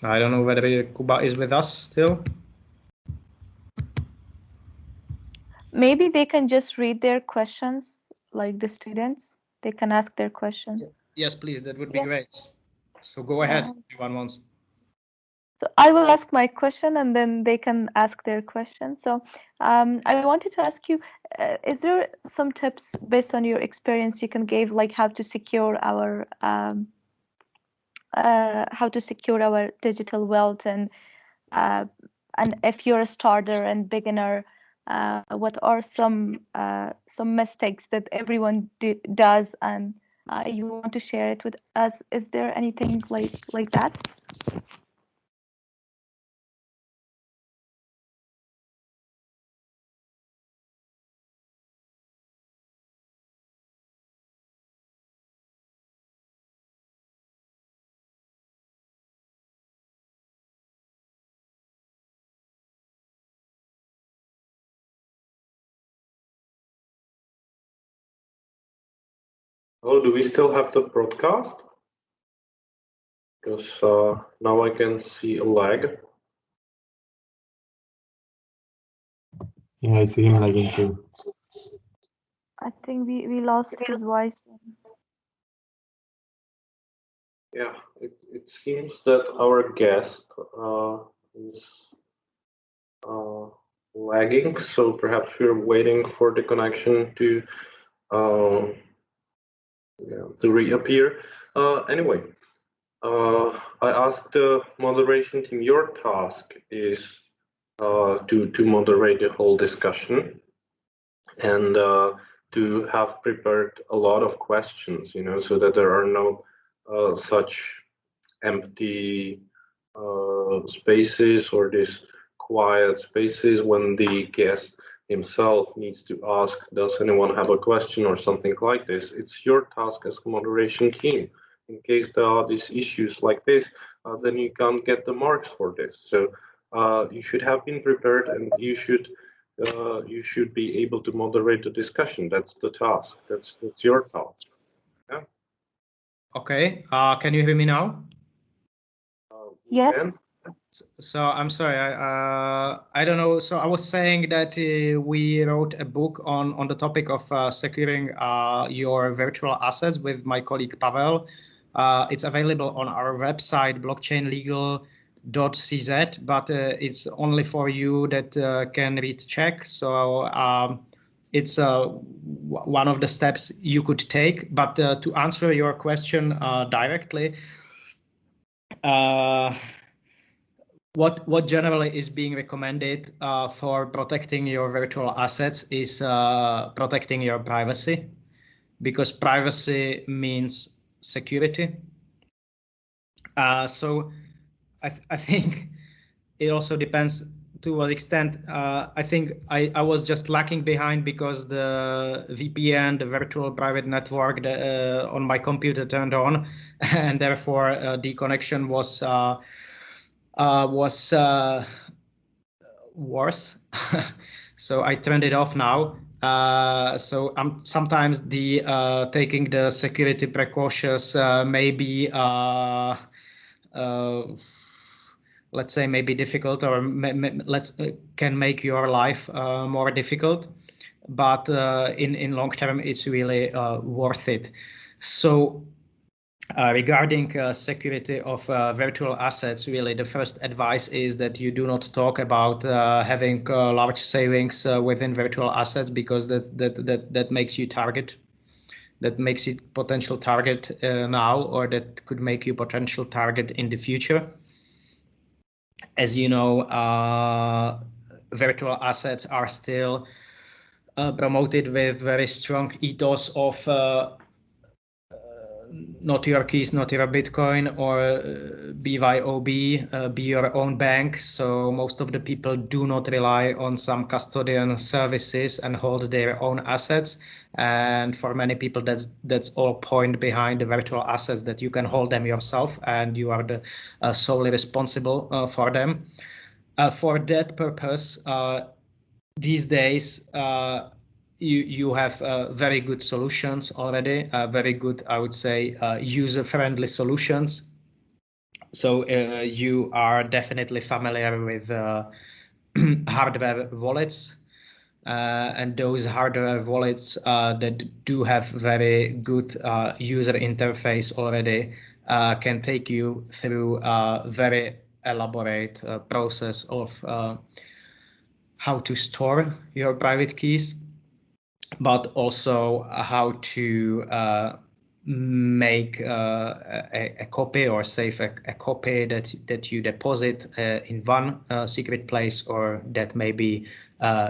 I don't know whether Kuba is with us still. Maybe they can just read their questions, like the students. They can ask their question. Yes, please, that would be great. So go ahead, if anyone wants. So I will ask my question and then they can ask their question. So I wanted to ask you, is there some tips based on your experience you can give, like how to secure our digital wealth, and if you're a starter and beginner, what are some mistakes that everyone does, and you want to share it with us? Is there anything like that? Oh, do we still have the broadcast? Because now I can see a lag. Yeah, I see him lagging too. I think we lost his voice. Yeah, it seems that our guest is lagging, so perhaps we're waiting for the connection to reappear. Anyway, I asked the moderation team, your task is to moderate the whole discussion and to have prepared a lot of questions, you know, so that there are no such empty spaces or these quiet spaces when the guest himself needs to ask, does anyone have a question or something like this? It's your task as moderation team. In case there are these issues like this, then you can't get the marks for this. So you should have been prepared, and you should be able to moderate the discussion. That's the task. That's your task. Yeah. Okay. Can you hear me now? Yes. So I'm sorry, I don't know. So I was saying that we wrote a book on the topic of securing your virtual assets with my colleague Pavel. It's available on our website, blockchainlegal.cz, but it's only for you that can read Czech. So it's one of the steps you could take. But to answer your question directly, what generally is being recommended for protecting your virtual assets is protecting your privacy, because privacy means security. So I think it also depends to what extent. I think I was just lacking behind because the VPN, the virtual private network, on my computer turned on, and therefore the connection was worse. So I turned it off now. So sometimes the taking the security precautions maybe let's say maybe difficult, or can make your life more difficult. But in long term, it's really worth it. So regarding security of virtual assets, really the first advice is that you do not talk about having large savings within virtual assets, because that makes you target. That makes you potential target now, or that could make you potential target in the future. As you know, virtual assets are still promoted with very strong ethos of not your keys, not your Bitcoin, or BYOB, be your own bank. So most of the people do not rely on some custodian services and hold their own assets. And for many people, that's all point behind the virtual assets, that you can hold them yourself and you are the solely responsible for them. For that purpose, these days, you have very good solutions already, very good, I would say, user-friendly solutions. So you are definitely familiar with hardware wallets, and those hardware wallets that do have very good user interface already can take you through a very elaborate process of how to store your private keys, but also how to make a copy, or save a copy that you deposit in one secret place, or that maybe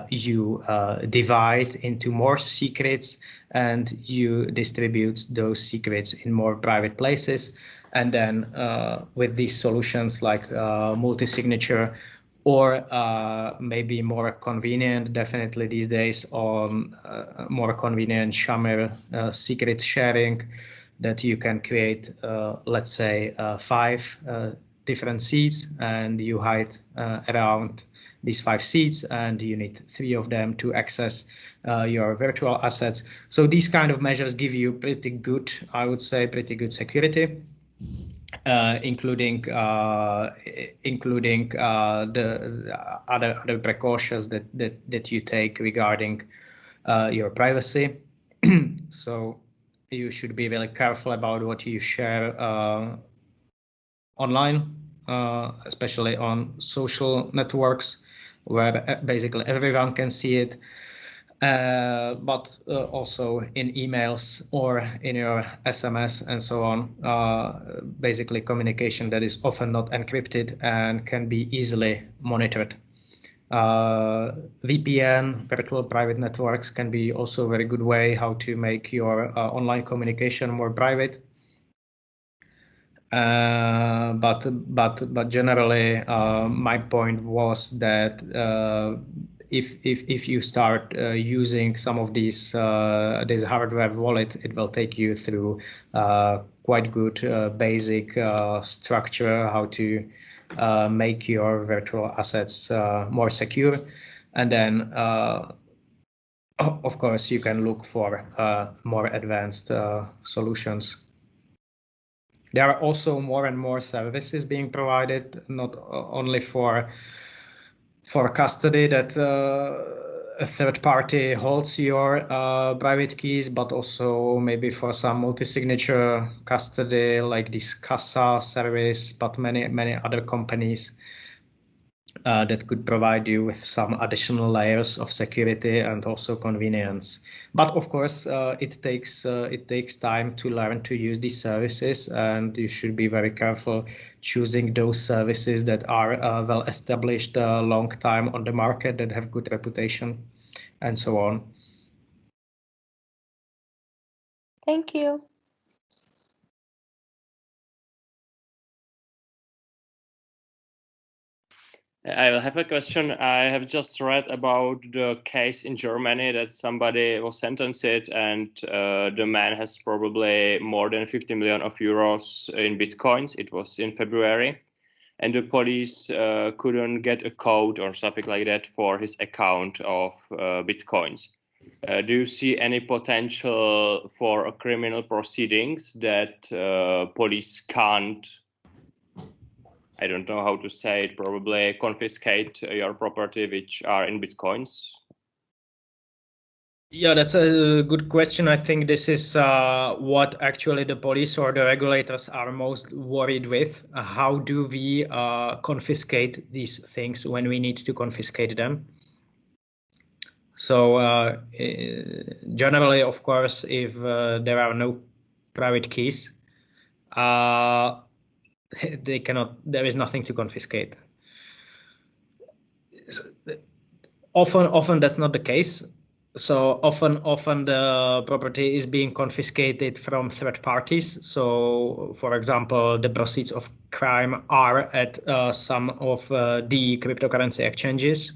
you divide into more secrets and you distribute those secrets in more private places. And then with these solutions like multi-signature, or maybe more convenient, definitely these days, on more convenient Shamir secret sharing, that you can create, let's say, 5 different seeds, and you hide around these 5 seeds, and you need 3 of them to access your virtual assets. So these kind of measures give you pretty good, I would say, pretty good security. Including the other precautions that you take regarding your privacy. So you should be very careful about what you share online, especially on social networks, where basically everyone can see it. But also in emails or in your SMS and so on, basically communication that is often not encrypted and can be easily monitored. VPN, virtual private networks, can be also a very good way how to make your online communication more private. But generally, my point was that if you start using some of these this hardware wallet, it will take you through quite good basic structure how to make your virtual assets more secure, and then of course you can look for more advanced solutions. There are also more and more services being provided, not only for custody, that a third party holds your private keys, but also maybe for some multi-signature custody, like this Casa service, but many other companies that could provide you with some additional layers of security and also convenience. But of course, it takes time to learn to use these services, and you should be very careful choosing those services that are well established, a long time on the market, that have good reputation, and so on. Thank you. I will have a question. I have just read about the case in Germany that somebody was sentenced and the man has probably more than 50 million of euros in Bitcoins. It was in February. And the police couldn't get a code or something like that for his account of Bitcoins. Do you see any potential for criminal proceedings that police can't, I don't know how to say it, probably confiscate your property which are in Bitcoins? Yeah, that's a good question. I think this is what actually the police or the regulators are most worried with. How do we confiscate these things when we need to confiscate them? So generally, of course, if there are no private keys, they cannot. There is nothing to confiscate. Often that's not the case. So often the property is being confiscated from third parties. So, for example, the proceeds of crime are at some of the cryptocurrency exchanges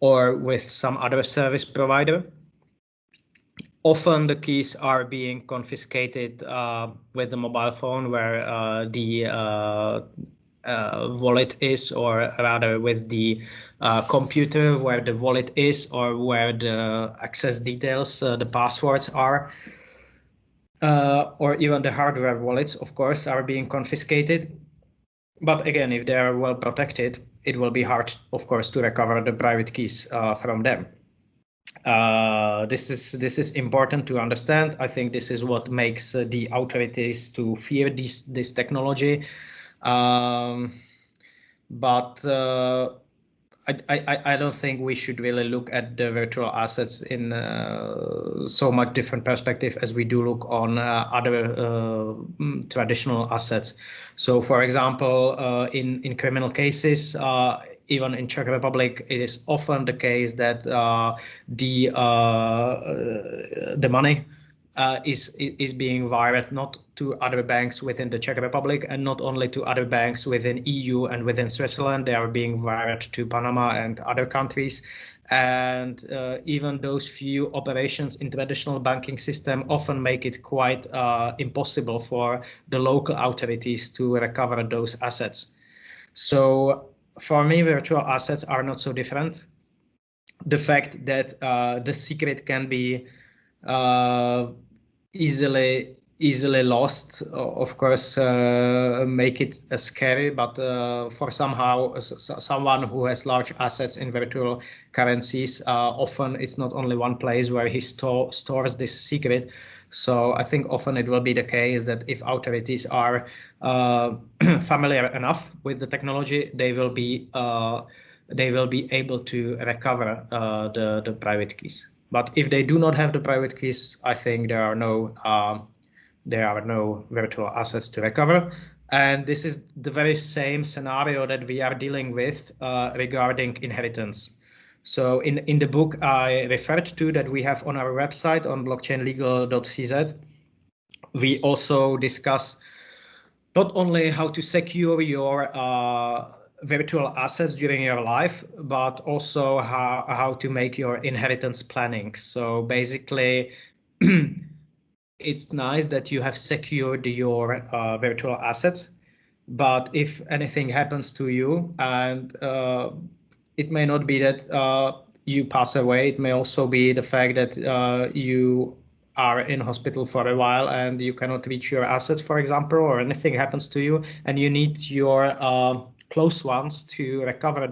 or with some other service provider. Often the keys are being confiscated with the mobile phone, where the wallet is, or rather with the computer where the wallet is, or where the access details, the passwords are, or even the hardware wallets, of course, are being confiscated. But again, if they are well protected, it will be hard, of course, to recover the private keys from them. This is important to understand. I think this is what makes the authorities to fear this technology. But I don't think we should really look at the virtual assets in so much different perspective as we do look on other traditional assets. So, for example, in criminal cases, even in Czech Republic, it is often the case that the money is being wired not to other banks within the Czech Republic, and not only to other banks within EU and within Switzerland. They are being wired to Panama and other countries. And even those few operations in traditional banking system often make it quite impossible for the local authorities to recover those assets. So for me, virtual assets are not so different. The fact that the secret can be easily lost, of course, make it scary. But for someone who has large assets in virtual currencies, often it's not only one place where he stores this secret. So I think often it will be the case that if authorities are familiar enough with the technology, they will be able to recover the private keys. But if they do not have the private keys, I think there are no virtual assets to recover. And this is the very same scenario that we are dealing with regarding inheritance. So in the book I referred to, that we have on our website on blockchainlegal.cz, we also discuss not only how to secure your virtual assets during your life, but also how to make your inheritance planning. So basically, it's nice that you have secured your virtual assets, but if anything happens to you, and it may not be that you pass away, it may also be the fact that you are in hospital for a while and you cannot reach your assets, for example, or anything happens to you, and you need your close ones to recover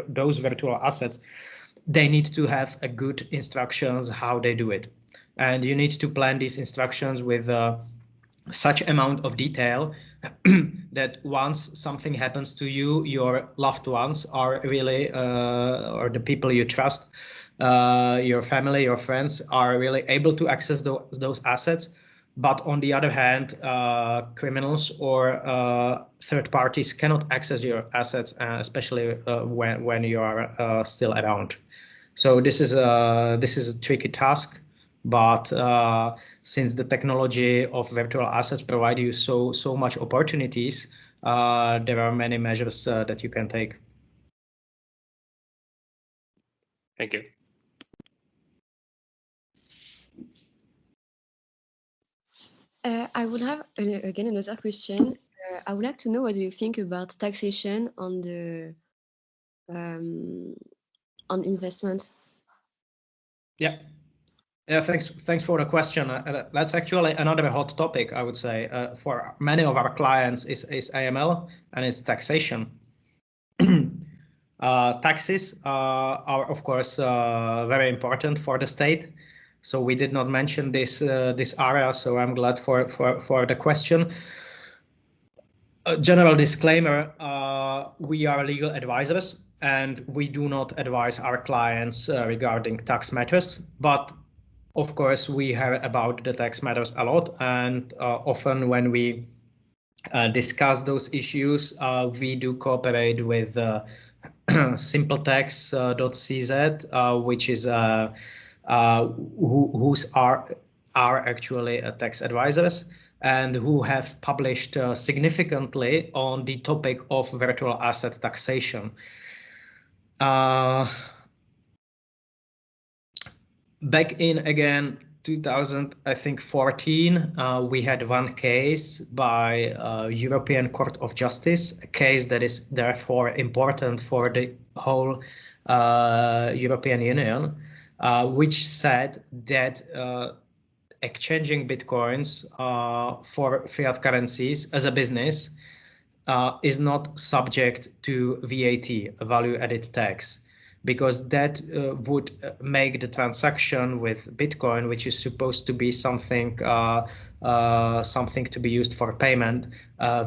those virtual assets, they need to have a good instructions how they do it. And you need to plan these instructions with such amount of detail that once something happens to you, your loved ones are really, or the people you trust, your family, your friends, are really able to access those assets. But on the other hand, criminals or third parties cannot access your assets, especially when you are still around. So this is a tricky task, but since the technology of virtual assets provide you so much opportunities, there are many measures that you can take. Thank you. I would have again another question. I would like to know, what do you think about taxation on the on investment? Yeah. Yeah, thanks for the question. That's actually another hot topic, I would say, for many of our clients is AML and it's taxation. Taxes are, of course, very important for the state. So we did not mention this area, so I'm glad for the question. A general disclaimer, we are legal advisors and we do not advise our clients regarding tax matters, but of course, we hear about the tax matters a lot, and often when we discuss those issues, we do cooperate with simpletax.cz, which is who's are actually tax advisors and who have published significantly on the topic of virtual asset taxation. Back in, again, 2014, we had one case by European Court of Justice, a case that is therefore important for the whole European Union, which said that exchanging bitcoins for fiat currencies as a business is not subject to VAT, a value-added tax, because that would make the transaction with Bitcoin, which is supposed to be something something to be used for payment,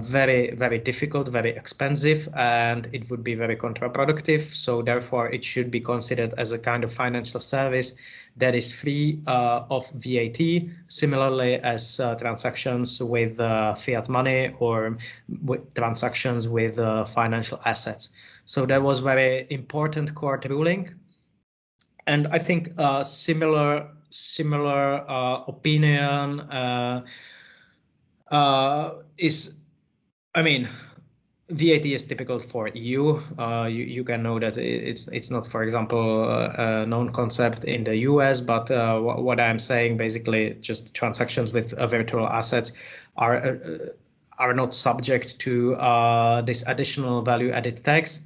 very, very difficult, very expensive, and it would be very counterproductive. So therefore, it should be considered as a kind of financial service that is free of VAT, similarly as transactions with fiat money or with transactions with financial assets. So that was very important court ruling, and I think similar opinion is, I mean, VAT is typical for EU. You can know that it's not, for example, a known concept in the US, but what I'm saying, basically, just transactions with virtual assets are not subject to this additional value-added tax.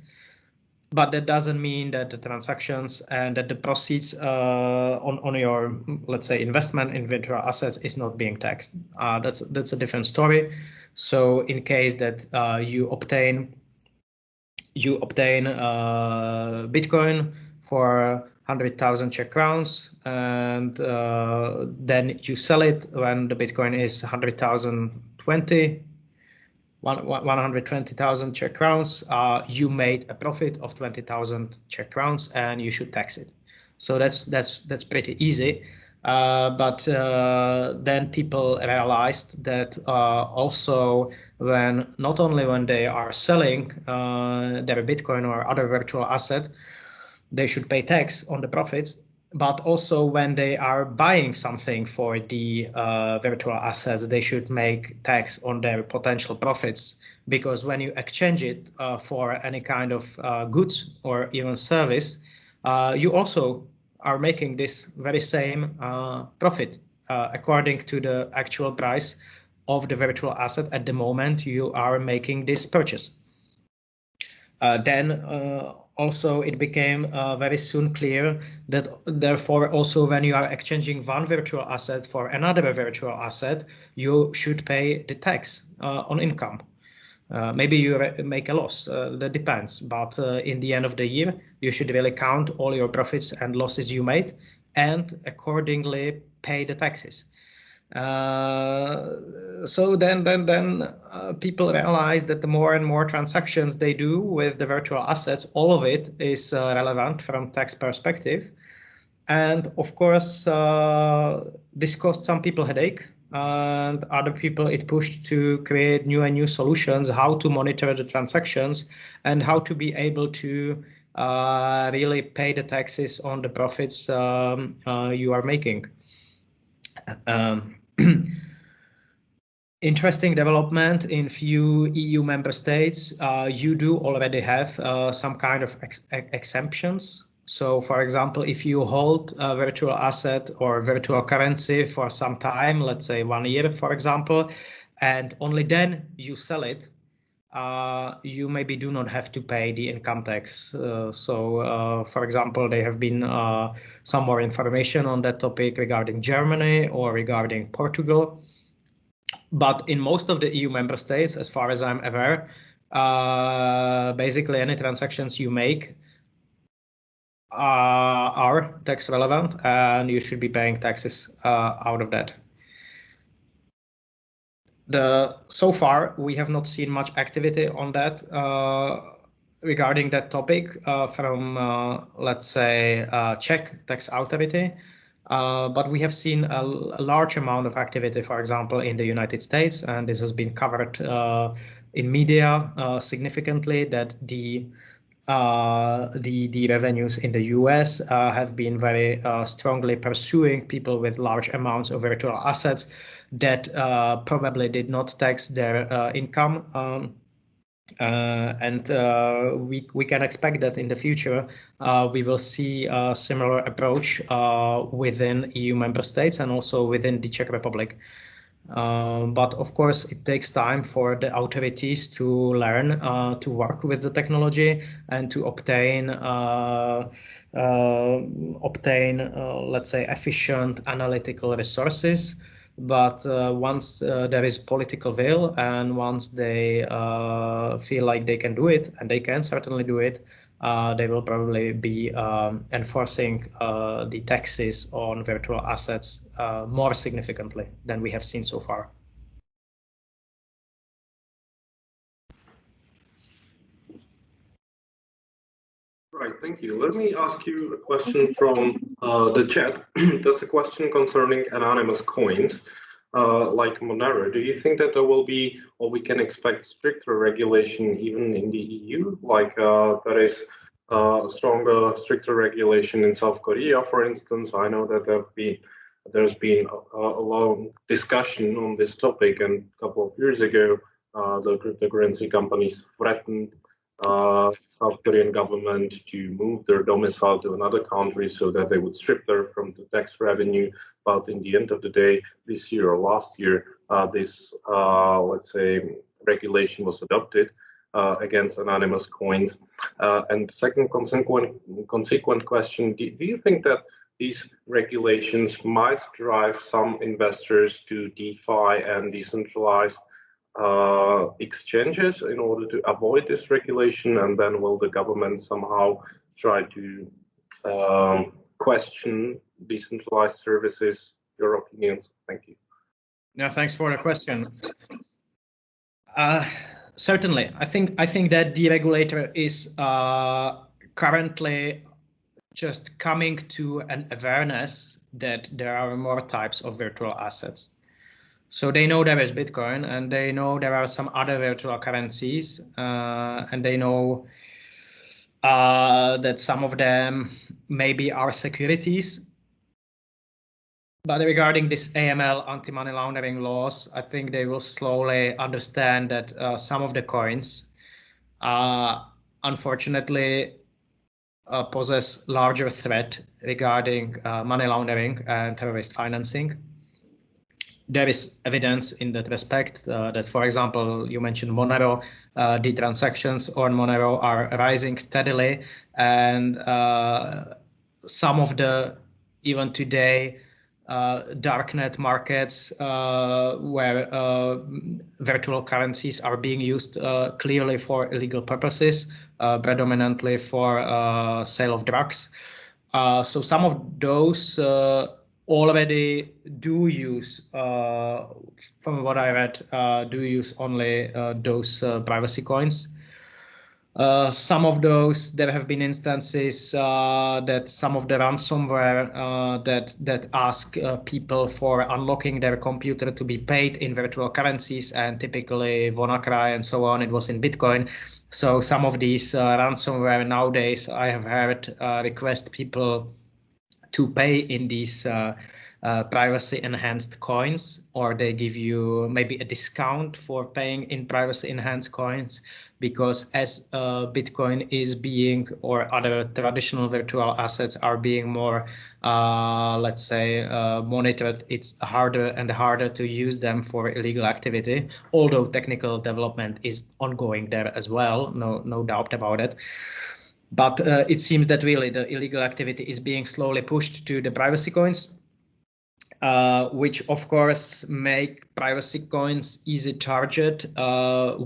But that doesn't mean that the transactions and that the proceeds on your, let's say, investment in virtual assets is not being taxed. That's a different story. So in case that you obtain Bitcoin for 100,000 Czech crowns, and then you sell it when the Bitcoin is 120,000 Czech crowns, you made a profit of 20,000 Czech crowns, and you should tax it. So that's pretty easy. But then people realized that also not only when they are selling their Bitcoin or other virtual asset, they should pay tax on the profits, but also when they are buying something for the virtual assets, they should make tax on their potential profits, because when you exchange it for any kind of goods or even service, you also are making this very same profit according to the actual price of the virtual asset at the moment you are making this purchase. Then also it became very soon clear that therefore also when you are exchanging one virtual asset for another virtual asset, you should pay the tax on income. Maybe you make a loss, that depends, but in the end of the year, you should really count all your profits and losses you made and accordingly pay the taxes. So then people realize that the more and more transactions they do with the virtual assets, all of it is relevant from tax perspective. And of course, this caused some people headache, and other people it pushed to create new and new solutions, how to monitor the transactions and how to be able to really pay the taxes on the profits you are making. Interesting development in few EU member states. You do already have some kind of exemptions. So, for example, if you hold a virtual asset or virtual currency for some time, let's say 1 year, for example, and only then you sell it, you maybe do not have to pay the income tax. For example, there have been some more information on that topic regarding Germany or regarding Portugal. But in most of the EU member states, as far as I'm aware, basically any transactions you make are tax relevant, and you should be paying taxes out of that. So far, we have not seen much activity on that regarding that topic from, let's say, Czech tax authority. But we have seen a large amount of activity, for example, in the United States, and this has been covered in media significantly, that the revenues in the US have been very strongly pursuing people with large amounts of virtual assets that probably did not tax their income. We can expect that in the future we will see a similar approach within EU member states and also within the Czech Republic. But of course, it takes time for the authorities to learn to work with the technology and to obtain, let's say, efficient analytical resources. But once there is political will and once they feel like they can do it, and they can certainly do it, they will probably be enforcing the taxes on virtual assets more significantly than we have seen so far. Right, thank you. Let me ask you a question from the chat. There's a question concerning anonymous coins like Monero. Do you think that there will be, or we can expect, stricter regulation even in the EU? Like there is stronger, stricter regulation in South Korea, for instance. I know that there's been a long discussion on this topic, and a couple of years ago, the cryptocurrency companies threatened South Korean government to move their domicile to another country so that they would strip them from the tax revenue. But in the end of the day, this year or last year, this, let's say, regulation was adopted against anonymous coins. And the second consequent question, do you think that these regulations might drive some investors to DeFi and decentralized exchanges in order to avoid this regulation, and then will the government somehow try to question decentralized services? Your opinions? Thank you. Yeah, thanks for the question. Certainly, I think that the regulator is currently just coming to an awareness that there are more types of virtual assets. So they know there is Bitcoin, and they know there are some other virtual currencies, and they know that some of them maybe are securities. But regarding this AML, anti-money laundering laws, I think they will slowly understand that some of the coins, unfortunately, possess larger threat regarding money laundering and terrorist financing. there is evidence in that respect that, for example, you mentioned Monero, the transactions on Monero are rising steadily, and some of the, even today, darknet markets where virtual currencies are being used clearly for illegal purposes, predominantly for sale of drugs. So some of those already do use, from what I read, do use only those privacy coins. Some of those, there have been instances that some of the ransomware that ask people for unlocking their computer to be paid in virtual currencies, and typically WannaCry and so on, it was in Bitcoin. So some of these ransomware nowadays, I have heard request people to pay in these privacy enhanced coins, or they give you maybe a discount for paying in privacy enhanced coins, because as Bitcoin is being, or other traditional virtual assets are being more, let's say, monitored, it's harder and harder to use them for illegal activity, although technical development is ongoing there as well, no doubt about it. But it seems that really the illegal activity is being slowly pushed to the privacy coins, which of course make privacy coins easy target.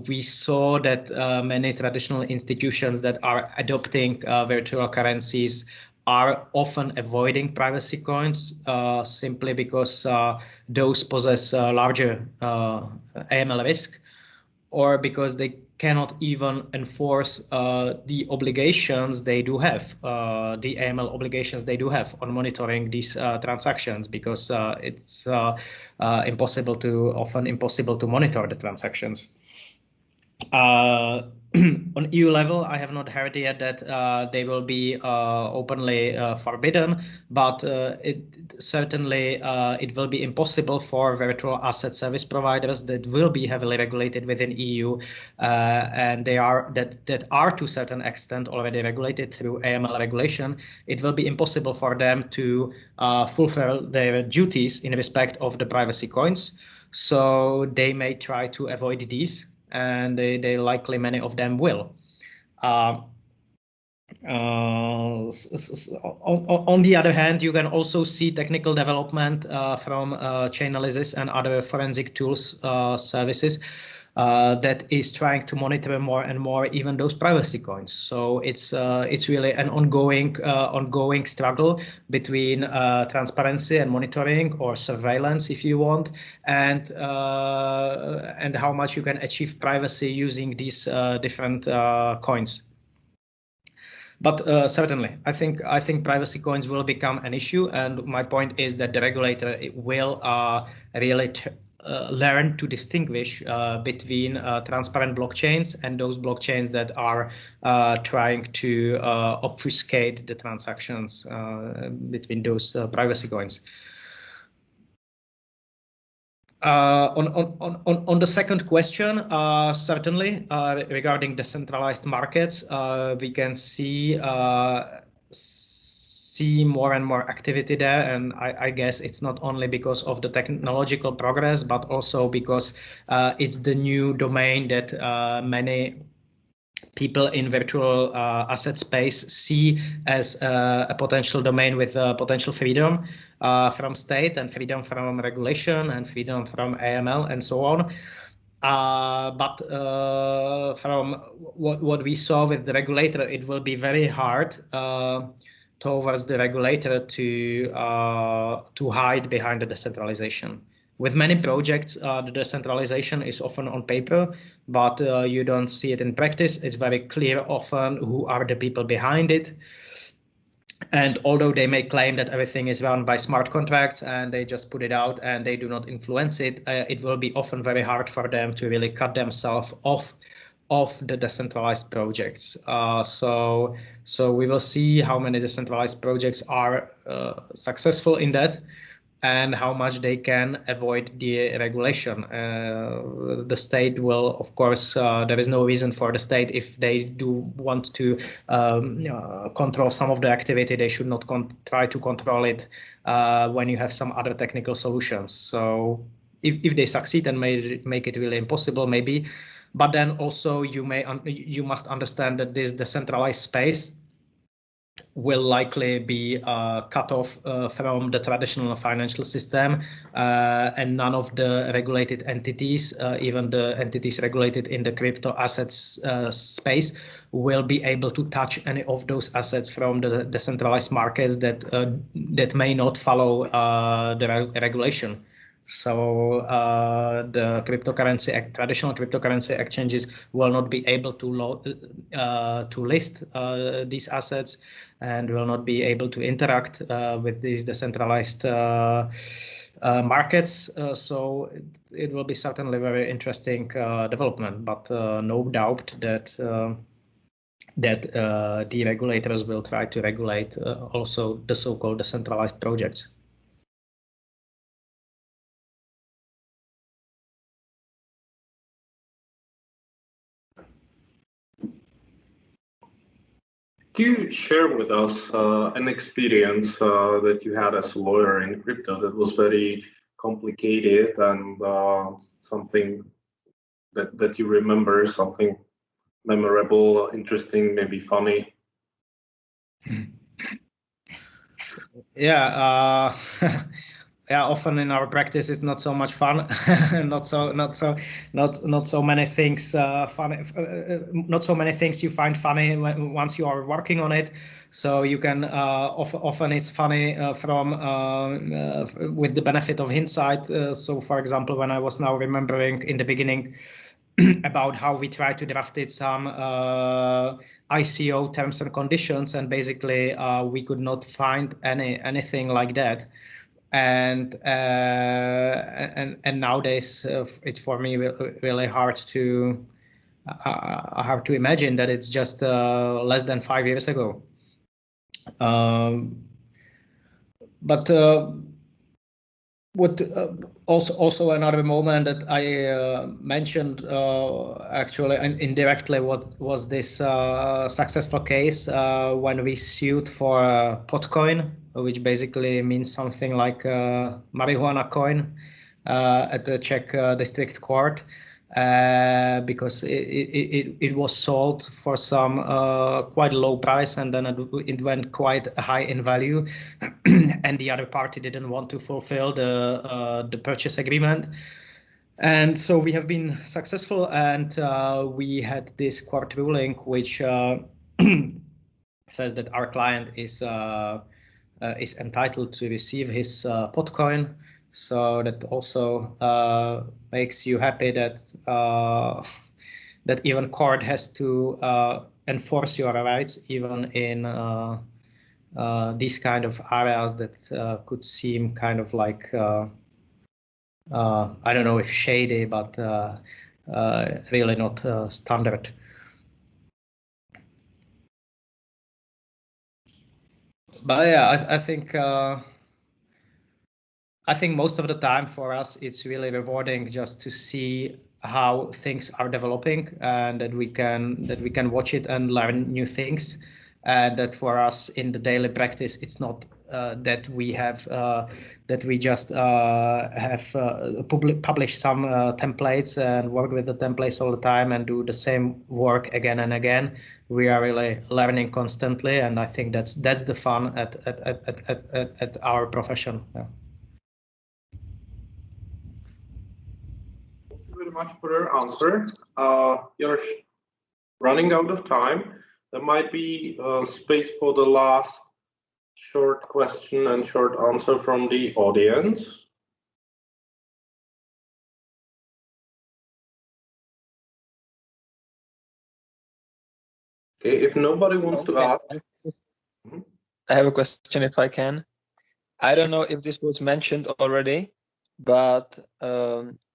We saw that many traditional institutions that are adopting virtual currencies are often avoiding privacy coins simply because those possess larger AML risk, or because they cannot even enforce the obligations they do have, the AML obligations they do have on monitoring these transactions, because it's often impossible to monitor the transactions. On EU level, I have not heard yet that they will be openly forbidden, but it certainly it will be impossible for virtual asset service providers that will be heavily regulated within EU, and they are that are to a certain extent already regulated through AML regulation. It will be impossible for them to fulfill their duties in respect of the privacy coins. So they may try to avoid these, and they likely, many of them will. On the other hand, you can also see technical development from Chainalysis and other forensic tools services that is trying to monitor more and more even those privacy coins. So it's really an ongoing struggle between transparency and monitoring, or surveillance if you want, and how much you can achieve privacy using these different coins. But certainly, I think privacy coins will become an issue, and my point is that the regulator will really learn to distinguish between transparent blockchains and those blockchains that are trying to obfuscate the transactions between those privacy coins. On the second question, certainly regarding decentralized markets, we can see more and more activity there, and I guess it's not only because of the technological progress, but also because it's the new domain that many people in virtual asset space see as a potential domain with potential freedom from state, and freedom from regulation, and freedom from AML and so on. But from what we saw with the regulator, it will be very hard towards the regulator to hide behind the decentralization. With many projects, the decentralization is often on paper, but you don't see it in practice. It's very clear often who are the people behind it. And although they may claim that everything is run by smart contracts and they just put it out and they do not influence it, it will be often very hard for them to really cut themselves off the decentralized projects. So we will see how many decentralized projects are successful in that, and how much they can avoid the regulation. The state will, of course, there is no reason for the state, if they do want to control some of the activity, they should not try to control it when you have some other technical solutions. So if they succeed and make it really impossible, maybe. But then also you must understand that this decentralized space will likely be cut off from the traditional financial system, and none of the regulated entities, even the entities regulated in the crypto assets space, will be able to touch any of those assets from the decentralized markets that may not follow the regulation. So the traditional cryptocurrency exchanges will not be able to list these assets, and will not be able to interact with these decentralized markets. So it will be certainly very interesting development, but no doubt that the regulators will try to regulate also the so-called decentralized projects. Can you share with us an experience that you had as a lawyer in crypto that was very complicated, and something that you remember, something memorable, interesting, maybe funny? Yeah, yeah. Often in our practice, it's not so much fun. not so many things funny. Not so many things you find funny once you are working on it. So you can often it's funny from with the benefit of hindsight. So, for example, when I was now remembering in the beginning about how we tried to draft it some ICO terms and conditions, and basically we could not find anything like that. And nowadays it's for me really hard to imagine that it's just less than 5 years ago. But what also another moment that I mentioned actually indirectly, what was this successful case when we sued for Potcoin, which basically means something like marijuana coin, at the Czech district court, because it was sold for some quite low price, and then it went quite high in value, and the other party didn't want to fulfill the purchase agreement. And so we have been successful, and we had this court ruling which says that our client is entitled to receive his Potcoin. So that also makes you happy that that even court has to enforce your rights, even in these kind of areas that could seem kind of like I don't know if shady, but really not standard. But yeah, I think most of the time for us, it's really rewarding just to see how things are developing, and that we can watch it and learn new things. And that for us in the daily practice, it's not that we have that we just have published some templates and work with the templates all the time and do the same work again and again. We are really learning constantly, and I think that's the fun at our profession. Yeah. Very much for your answer. You're running out of time. There might be space for the last short question and short answer from the audience. Okay, if nobody wants to ask. I have a question if I can. I don't know if this was mentioned already, but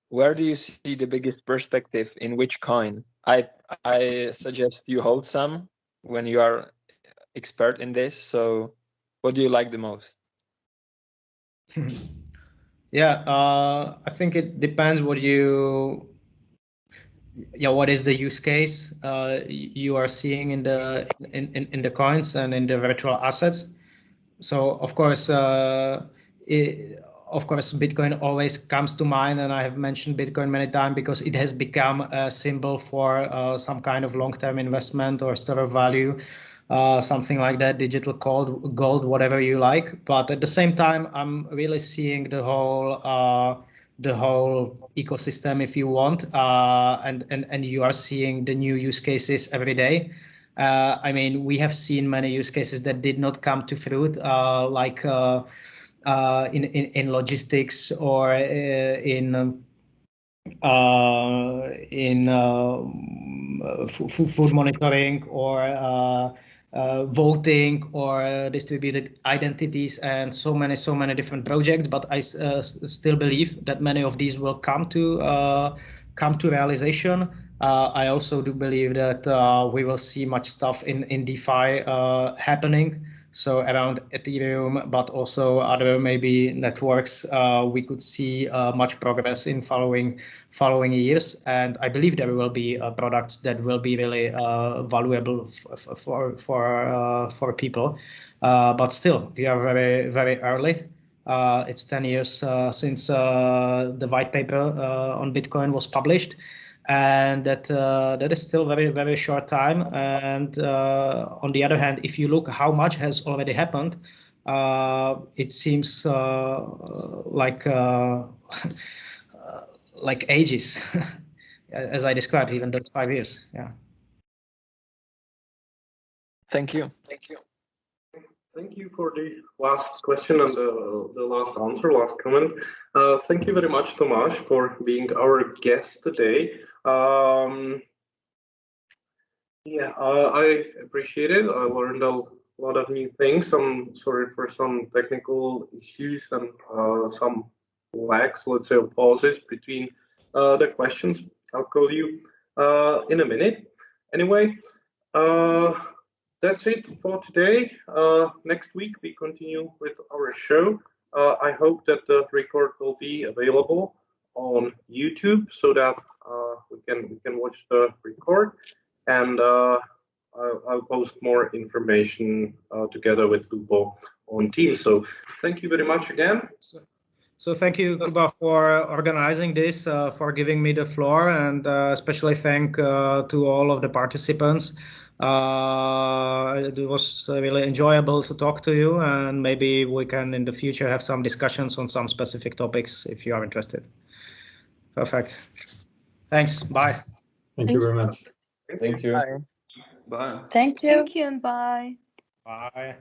where do you see the biggest perspective in which coin? I suggest you hold some when you are expert in this. So what do you like the most? Yeah, I think it depends what is the use case you are seeing in the coins and in the virtual assets. So of course, of course, Bitcoin always comes to mind, and I have mentioned Bitcoin many times because it has become a symbol for some kind of long-term investment or store of value, something like that, digital gold, whatever you like. But at the same time, I'm really seeing the whole ecosystem, if you want, and you are seeing the new use cases every day. I mean, we have seen many use cases that did not come to fruit, like in logistics or in food monitoring or voting or distributed identities and so many different projects. But I still believe that many of these will come to realization. I also do believe that we will see much stuff in DeFi happening. So around Ethereum, but also other maybe networks, we could see much progress in following years. And I believe there will be products that will be really valuable for people. But still, we are very early. It's 10 years since the white paper on Bitcoin was published. And that is still very short time. And on the other hand, if you look how much has already happened, it seems like ages, as I described, even those 5 years. Yeah. Thank you. Thank you for the last question and the last answer, last comment. Thank you very much, Tomáš, for being our guest today. I appreciate it. I learned a lot of new things. I'm sorry for some technical issues and some lags, let's say, pauses between the questions. I'll call you in a minute. Anyway, that's it for today. Next week we continue with our show. I hope that the record will be available on YouTube so that we can watch the record, and I'll post more information together with Lubo on Teams. So thank you very much again. So thank you, Kuba, for organizing this, for giving me the floor, and especially thank to all of the participants. It was really enjoyable to talk to you, and maybe we can in the future have some discussions on some specific topics if you are interested. Perfect. Thanks. Bye. Thank you very much. Thank you. Bye. Bye. Thank you. Thank you and bye. Bye.